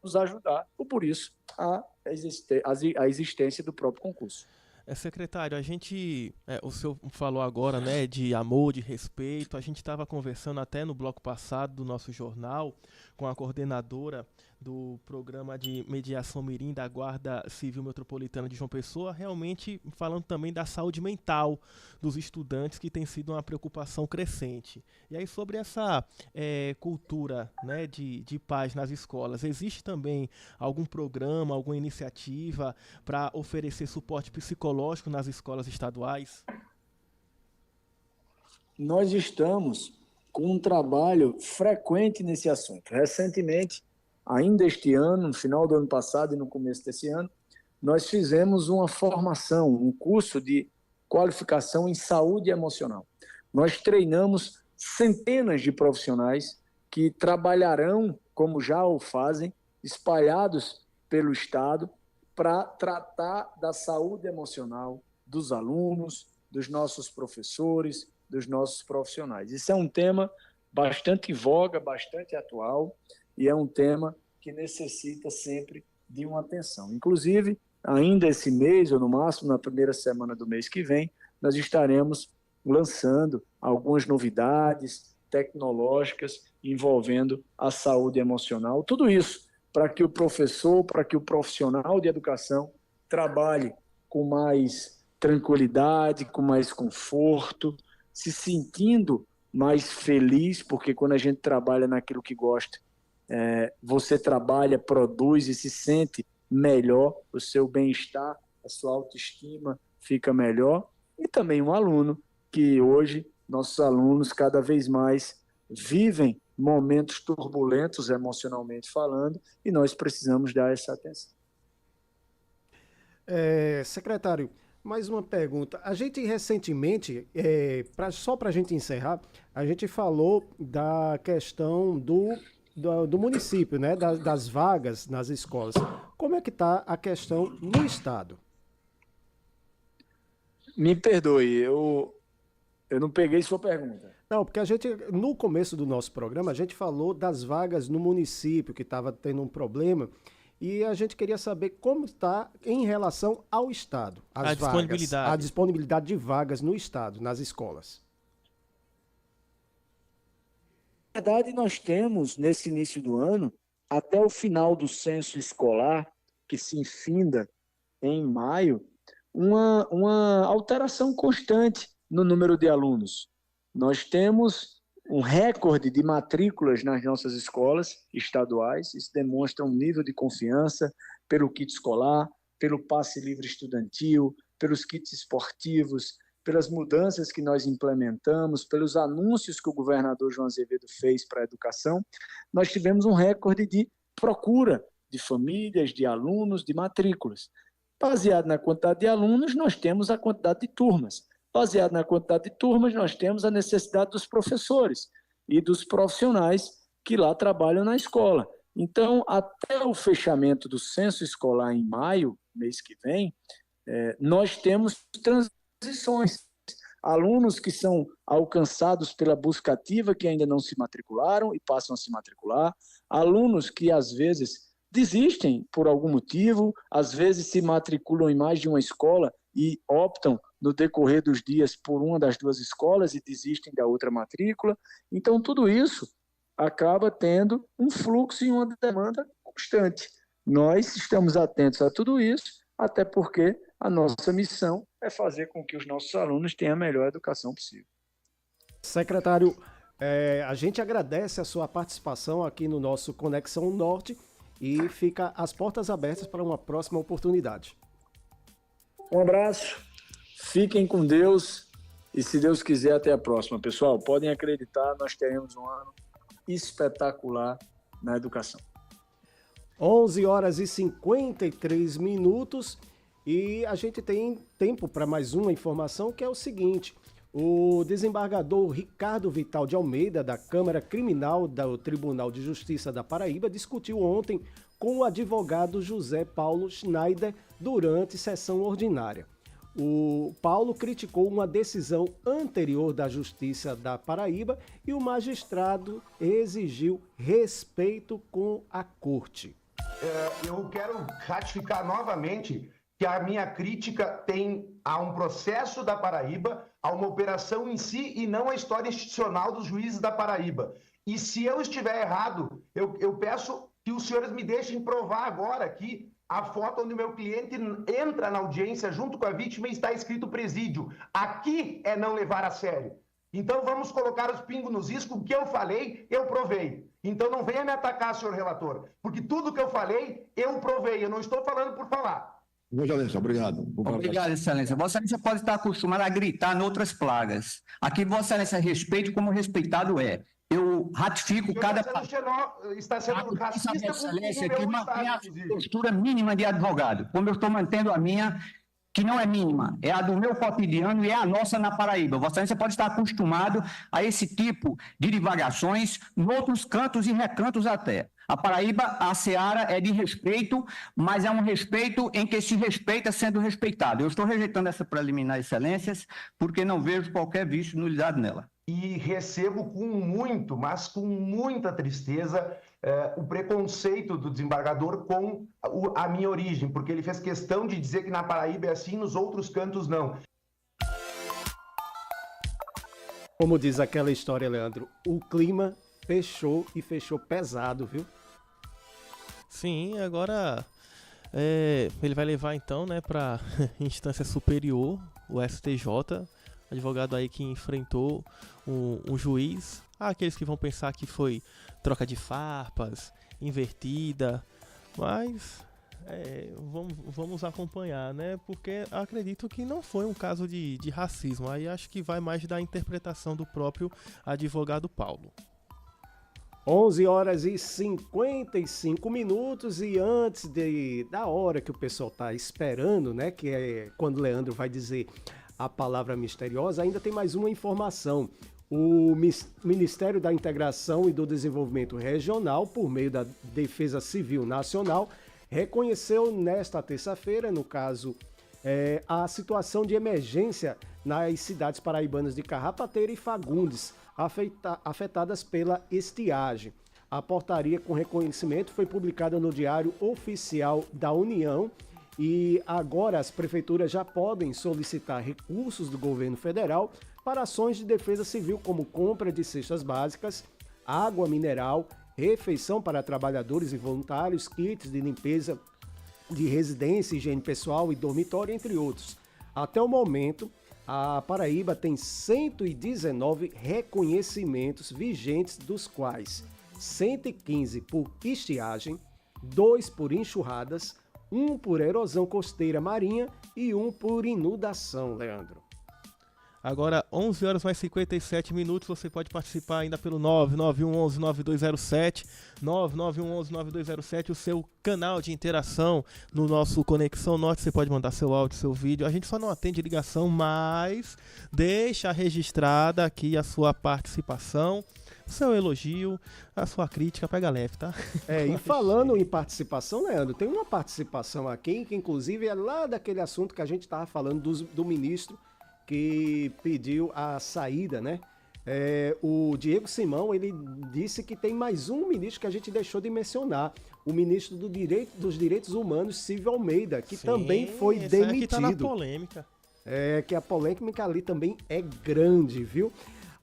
nos ajudar, por isso a existência do próprio concurso. Secretário, o senhor falou agora, né, de amor, de respeito. A gente estava conversando até no bloco passado do nosso jornal com a coordenadora do programa de mediação mirim da Guarda Civil Metropolitana de João Pessoa, realmente falando também da saúde mental dos estudantes, que tem sido uma preocupação crescente. E aí, sobre essa cultura, né, de paz nas escolas, existe também algum programa, alguma iniciativa para oferecer suporte psicológico nas escolas estaduais? Nós estamos com um trabalho frequente nesse assunto. Recentemente, ainda este ano, no final do ano passado e no começo desse ano, nós fizemos uma formação, um curso de qualificação em saúde emocional. Nós treinamos centenas de profissionais que trabalharão, como já o fazem, espalhados pelo Estado, para tratar da saúde emocional dos alunos, dos nossos professores, dos nossos profissionais. Isso é um tema bastante em voga, bastante atual, e é um tema que necessita sempre de uma atenção. Inclusive, ainda esse mês, ou no máximo na primeira semana do mês que vem, nós estaremos lançando algumas novidades tecnológicas envolvendo a saúde emocional. Tudo isso para que o professor, para que o profissional de educação trabalhe com mais tranquilidade, com mais conforto, se sentindo mais feliz, porque quando a gente trabalha naquilo que gosta, você trabalha, produz e se sente melhor, o seu bem-estar, a sua autoestima fica melhor. E também um aluno, que hoje nossos alunos cada vez mais vivem momentos turbulentos emocionalmente falando, e nós precisamos dar essa atenção. Secretário, mais uma pergunta. A gente recentemente, só para a gente encerrar, a gente falou da questão do município, né, das vagas nas escolas. Como é que está a questão no Estado? Me perdoe, eu não peguei sua pergunta. Não, porque no começo do nosso programa, a gente falou das vagas no município, que estava tendo um problema, e a gente queria saber como está em relação ao Estado, a disponibilidade de vagas no Estado, nas escolas. Na verdade, nós temos, nesse início do ano, até o final do censo escolar, que se infinda em maio, uma alteração constante no número de alunos. Nós temos um recorde de matrículas nas nossas escolas estaduais. Isso demonstra um nível de confiança pelo kit escolar, pelo passe livre estudantil, pelos kits esportivos, pelas mudanças que nós implementamos, pelos anúncios que o governador João Azevedo fez para a educação. Nós tivemos um recorde de procura de famílias, de alunos, de matrículas. Baseado na quantidade de alunos, nós temos a quantidade de turmas. Baseado na quantidade de turmas, nós temos a necessidade dos professores e dos profissionais que lá trabalham na escola. Então, até o fechamento do censo escolar em maio, mês que vem, nós temos transições. Alunos que são alcançados pela busca ativa, que ainda não se matricularam e passam a se matricular. Alunos que, às vezes, desistem por algum motivo, às vezes se matriculam em mais de uma escola e optam no decorrer dos dias por uma das duas escolas e desistem da outra matrícula. Então, tudo isso acaba tendo um fluxo e uma demanda constante. Nós estamos atentos a tudo isso, até porque a nossa missão é fazer com que os nossos alunos tenham a melhor educação possível. Secretário, a gente agradece a sua participação aqui no nosso Conexão Norte e fica as portas abertas para uma próxima oportunidade. Um abraço, fiquem com Deus E se Deus quiser, até a próxima. Pessoal, podem acreditar, nós teremos um ano espetacular na educação. 11h53 e a gente tem tempo para mais uma informação, que é o seguinte: o desembargador Ricardo Vital de Almeida, da Câmara Criminal do Tribunal de Justiça da Paraíba, discutiu ontem com o advogado José Paulo Schneider durante sessão ordinária. O Paulo criticou uma decisão anterior da Justiça da Paraíba e o magistrado exigiu respeito com a corte. Eu quero ratificar novamente que a minha crítica tem a um processo da Paraíba, a uma operação em si e não a história institucional dos juízes da Paraíba. E se eu estiver errado, eu peço que os senhores me deixem provar agora aqui a foto onde o meu cliente entra na audiência junto com a vítima e está escrito presídio. Aqui é não levar a sério. Então vamos colocar os pingos nos is, o que eu falei, eu provei. Então não venha me atacar, senhor relator, porque tudo que eu falei, eu provei, eu não estou falando por falar. Excelência, obrigado. Obrigado, Excelência. Vossa Excelência pode estar acostumado a gritar em outras plagas. Aqui, Vossa Excelência respeite como respeitado é. Eu ratifico cada... Está sendo racista com Excelência, que mantém a postura mínima de advogado, como eu estou mantendo a minha, que não é mínima, é a do meu cotidiano e é a nossa na Paraíba. Vossa Excelência pode estar acostumado a esse tipo de divagações em outros cantos e recantos até. A Paraíba, a seara é de respeito, mas é um respeito em que se respeita sendo respeitado. Eu estou rejeitando essa preliminar, Excelências, porque não vejo qualquer vício nulidade nela. E recebo com muito, mas com muita tristeza, o preconceito do desembargador com a minha origem, porque ele fez questão de dizer que na Paraíba é assim, nos outros cantos não. Como diz aquela história, Leandro, o clima fechou e fechou pesado, viu? Sim, agora ele vai levar então, né, para instância superior, o STJ, advogado aí que enfrentou um juiz. Há aqueles que vão pensar que foi troca de farpas, invertida, mas vamos acompanhar, né? Porque acredito que não foi um caso de racismo. Aí acho que vai mais da interpretação do próprio advogado Paulo. 11h55 e antes da hora que o pessoal tá esperando, né? Que é quando o Leandro vai dizer a palavra misteriosa, ainda tem mais uma informação. O Ministério da Integração e do Desenvolvimento Regional, por meio da Defesa Civil Nacional, reconheceu nesta terça-feira, no caso, a situação de emergência nas cidades paraibanas de Carrapateira e Fagundes, afetadas pela estiagem. A portaria com reconhecimento foi publicada no Diário Oficial da União e agora as prefeituras já podem solicitar recursos do governo federal para ações de defesa civil, como compra de cestas básicas, água mineral, refeição para trabalhadores e voluntários, kits de limpeza de residência, higiene pessoal e dormitório, entre outros. Até o momento, a Paraíba tem 119 reconhecimentos vigentes, dos quais 115 por estiagem, 2 por enxurradas, 1 por erosão costeira marinha e 1 por inundação, Leandro. Agora, 11h57, você pode participar ainda pelo 99111-9207, 99111-9207, o seu canal de interação no nosso Conexão Norte. Você pode mandar seu áudio, seu vídeo. A gente só não atende ligação, mas deixa registrada aqui a sua participação, seu elogio, a sua crítica, pega leve, tá? E falando em participação, Leandro, tem uma participação aqui que inclusive é lá daquele assunto que a gente estava falando do ministro que pediu a saída, né? O Diego Simão, ele disse que tem mais um ministro que a gente deixou de mencionar, o ministro dos Direitos Humanos, Silvio Almeida, que também foi demitido. Aqui tá na polêmica. Que a polêmica ali também é grande, viu?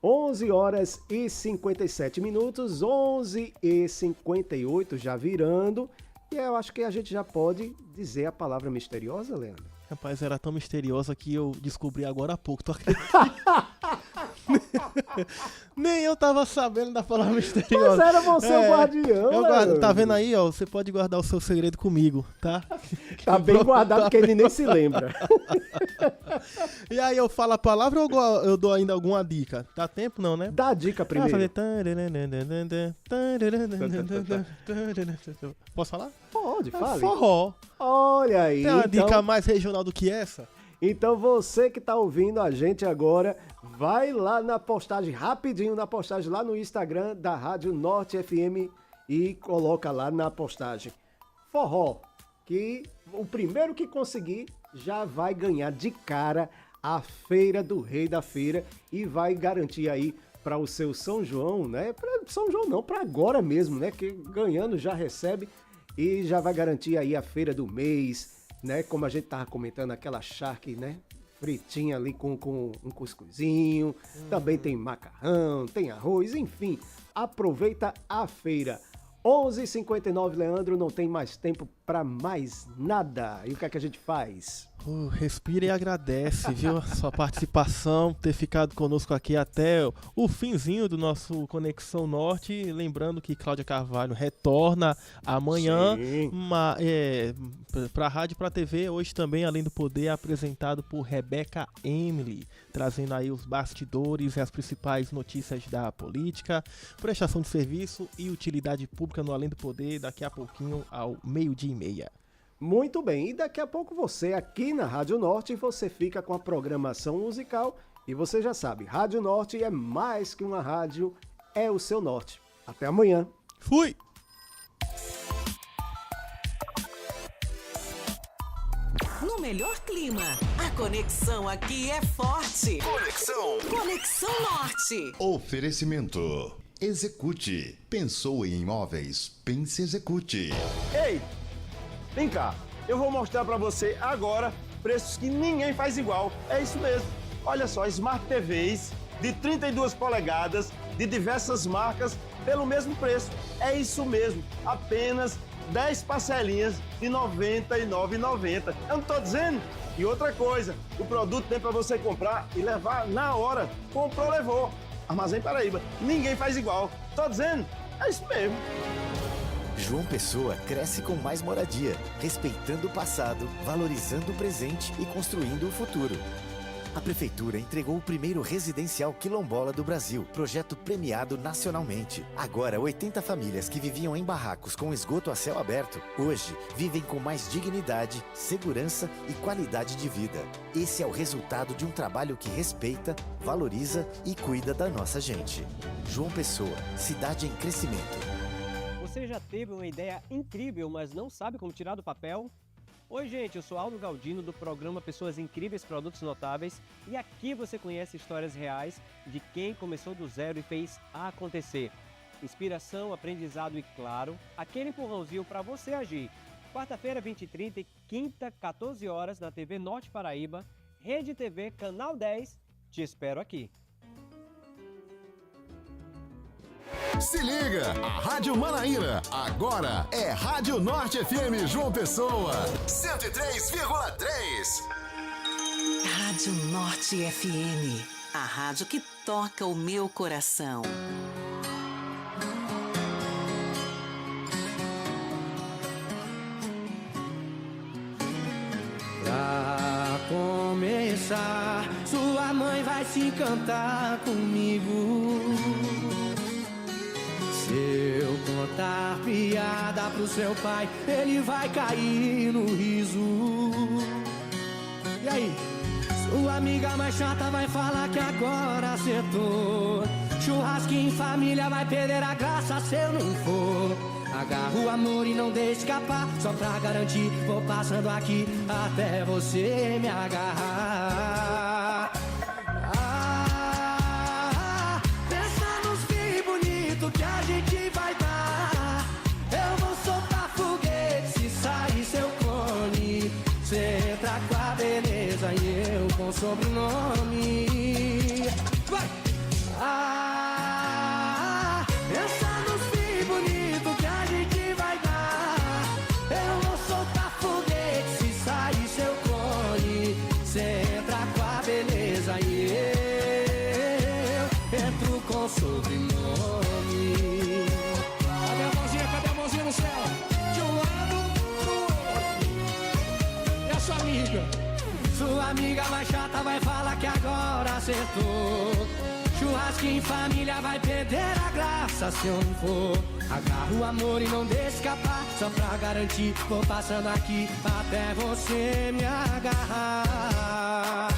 11h57, 11h58 já virando, e eu acho que a gente já pode dizer a palavra misteriosa, Leandro. Rapaz, era tão misteriosa que eu descobri agora há pouco, tu acredita? Nem eu tava sabendo da palavra misteriosa. Mas era você o guardião, tá vendo aí, ó? Você pode guardar o seu segredo comigo, tá? Tá bem guardado porque ele nem se lembra. E aí eu falo a palavra ou eu dou ainda alguma dica? Dá tempo não, né? Dá a dica primeiro. Posso falar? Pode, fale. Forró. Olha aí. Tem uma dica mais regional do que essa? Então você que tá ouvindo a gente agora, vai lá na postagem, rapidinho na postagem lá no Instagram da Rádio Norte FM e coloca lá na postagem forró, que o primeiro que conseguir já vai ganhar de cara a Feira do Rei da Feira e vai garantir aí para o seu São João, né? Para São João não, para agora mesmo, né? Que ganhando já recebe e já vai garantir aí a Feira do Mês, né? Como a gente tava comentando, aquela charque, né? Fritinha ali com um cuscuzinho, também tem macarrão, tem arroz, enfim. Aproveita a feira. 11h59, Leandro, não tem mais tempo para mais nada. E o que é que a gente faz? Respira e agradece, viu? A sua participação, ter ficado conosco aqui até o finzinho do nosso Conexão Norte. Lembrando que Cláudia Carvalho retorna amanhã para a rádio e para a TV. Hoje também, Além do Poder, apresentado por Rebeca Emily, trazendo aí os bastidores e as principais notícias da política, prestação de serviço e utilidade pública no Além do Poder, daqui a pouquinho ao 12h30. Muito bem, e daqui a pouco você aqui na Rádio Norte, você fica com a programação musical e você já sabe, Rádio Norte é mais que uma rádio, é o seu norte. Até amanhã. Fui! No melhor clima, a conexão aqui é forte. Conexão Norte. Oferecimento. Execute. Pensou em imóveis? Pense Execute. Ei, vem cá. Eu vou mostrar para você agora preços que ninguém faz igual. É isso mesmo. Olha só, Smart TVs de 32 polegadas, de diversas marcas, pelo mesmo preço. É isso mesmo. Apenas 10 parcelinhas de R$ 99,90. Eu não tô dizendo? E outra coisa, o produto tem para você comprar e levar na hora. Comprou, levou. Armazém Paraíba. Ninguém faz igual. Tô dizendo? É isso mesmo. João Pessoa cresce com mais moradia, respeitando o passado, valorizando o presente e construindo o futuro. A Prefeitura entregou o primeiro residencial quilombola do Brasil, projeto premiado nacionalmente. Agora, 80 famílias que viviam em barracos com esgoto a céu aberto, hoje vivem com mais dignidade, segurança e qualidade de vida. Esse é o resultado de um trabalho que respeita, valoriza e cuida da nossa gente. João Pessoa, cidade em crescimento. Você já teve uma ideia incrível, mas não sabe como tirar do papel? Oi gente, eu sou Aldo Galdino do programa Pessoas Incríveis, Produtos Notáveis e aqui você conhece histórias reais de quem começou do zero e fez acontecer. Inspiração, aprendizado e, claro, aquele empurrãozinho para você agir. Quarta-feira, 20h30 e quinta, 14 horas na TV Norte Paraíba, Rede TV, Canal 10. Te espero aqui. Se liga, a Rádio Manaíra agora é Rádio Norte FM João Pessoa, 103,3. Rádio Norte FM, a rádio que toca o meu coração. Pra começar, sua mãe vai se encantar comigo. Se eu contar piada pro seu pai, ele vai cair no riso. E aí? Sua amiga mais chata vai falar que agora acertou. Churrasquinho em família vai perder a graça se eu não for. Agarra o amor e não deixe escapar. Só pra garantir, vou passando aqui até você me agarrar. Que a gente vai dar. Eu vou soltar foguete se sair seu clone. Cê entra com a beleza e eu com sobrenome. Vai! Pensa nos filhos bonitos que a gente vai dar. Eu vou soltar foguete se sair seu clone. Cê entra com a beleza e eu mais chata vai falar que agora acertou. Churrasco em família vai perder a graça se eu não for. Agarra o amor e não deixa escapar. Só pra garantir, vou passando aqui até você me agarrar.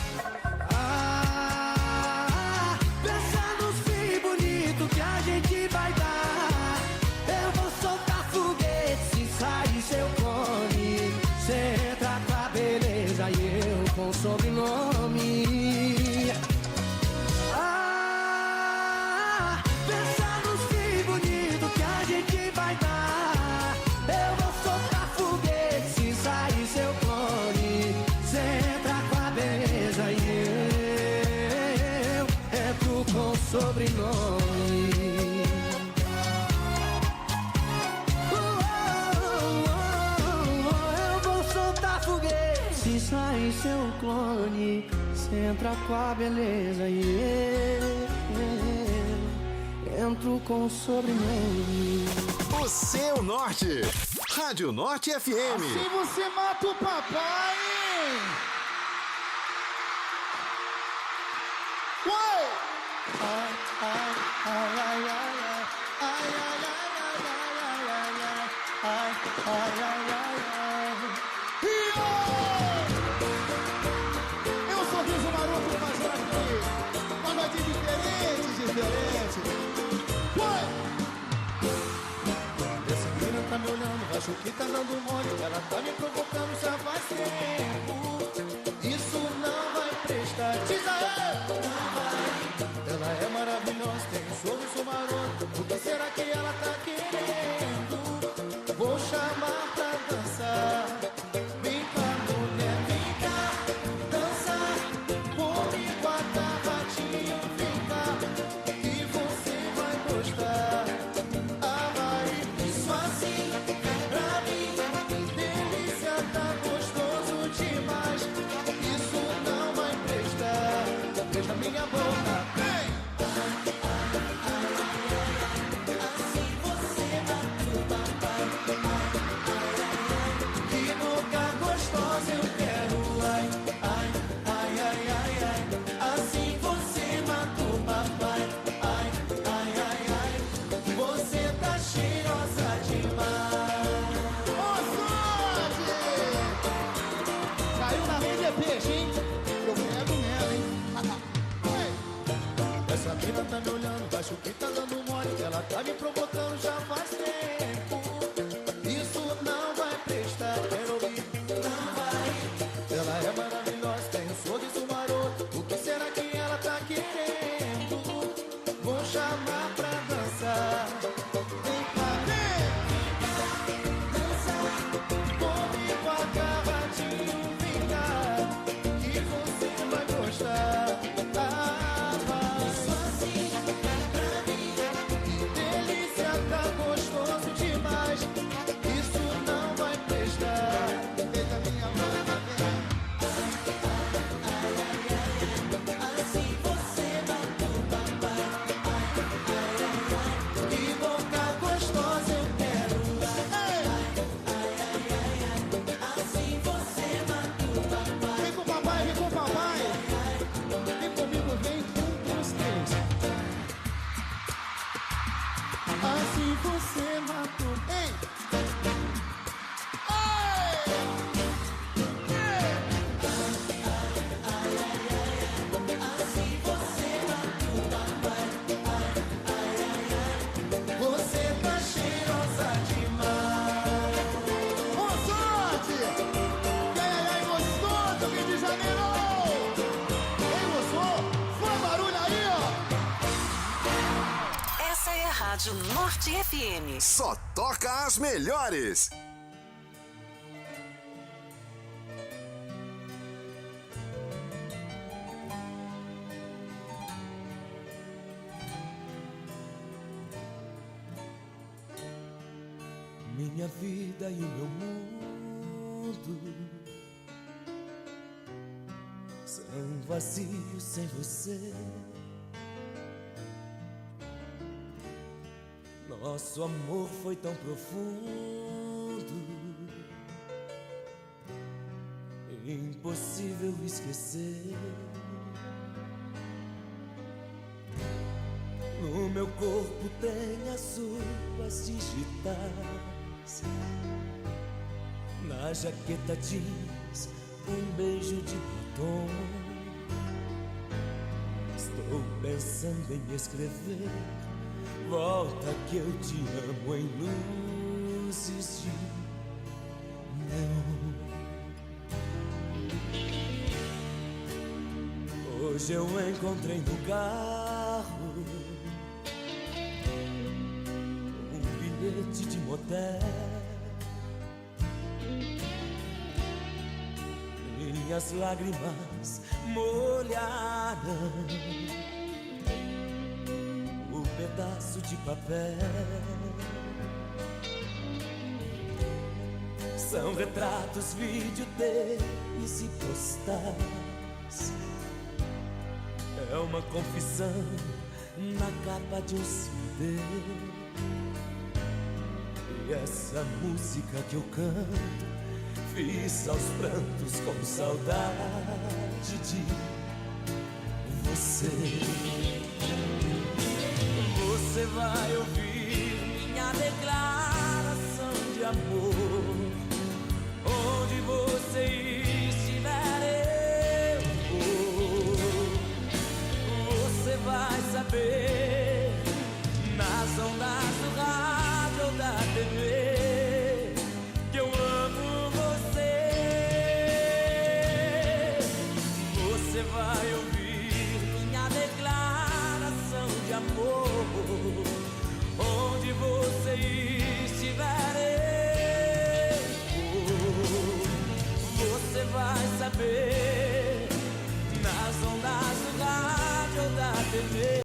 Pensa nos filhos bonitos que a gente vai dar. Eu vou soltar foguete se sair seu clone. Cê entra com a beleza e eu com sobrenome. Sobrenome. Eu vou soltar foguete se sair seu clone. Cê entra com a beleza e eu entro com sobrenome. O seu norte. Rádio Norte FM. Assim você mata o papai. Ué! Ai, ai, ai, ai, ai, ai, ai, ai, ai, ai. Eu sou Riso Maroto fazendo aqui uma noite diferente. Ué! Essa menina tá me olhando, acho que tá dando mole. Ela tá me provocando já faz tempo. Isso não vai prestar. Diz aí! Ela é maravilhosa, tem um sorriso maroto. O que será que ela tá querendo? Vou chamar pra dançar. Vem cá, mulher, vem cá dançar comigo até ratinho. Vem cá, que você vai gostar. Ah, vai, isso assim, pra mim, delícia, tá gostoso demais. Isso não vai prestar. Beija minha boca. Tá me olhando, acho que tá dando mole. Ela tá me provocando já faz tempo. Isso não vai prestar, quero ouvir. Não vai. Ela é maravilhosa, tem um sorriso maroto. O que será que ela tá querendo? Vou chamar pra dançar. Vem cá, vem dançar comigo agarradinho. Vem cá, que você vai gostar. Você matou. Ei! Assim você matou, papai. Você tá cheirosa demais. Boa sorte! Ai, gostoso, Rio de Janeiro! Quem gostou? Foi barulho aí, ó! Essa é a Rádio Norte FM. Só toca as melhores. Minha vida e o meu mundo são vazios sem você. Nosso amor foi tão profundo, impossível esquecer. No meu corpo tem as suas digitais, na jaqueta jeans um beijo de batom. Estou pensando em escrever: volta que eu te amo, em luzes de neon. Hoje eu encontrei no carro um bilhete de motel. Minhas lágrimas molharam o pedaço de papel. São retratos, videotapes e postais. É uma confissão na capa de um CD. E essa música que eu canto fiz aos prantos com saudade de você. Você vai ouvir minha declaração de amor. Onde você estiver, eu vou. Você vai saber nas ondas do rádio ou da TV que eu amo você. Você vai ouvir minha declaração de amor. Onde você estiver, você vai saber nas ondas do rádio ou da TV.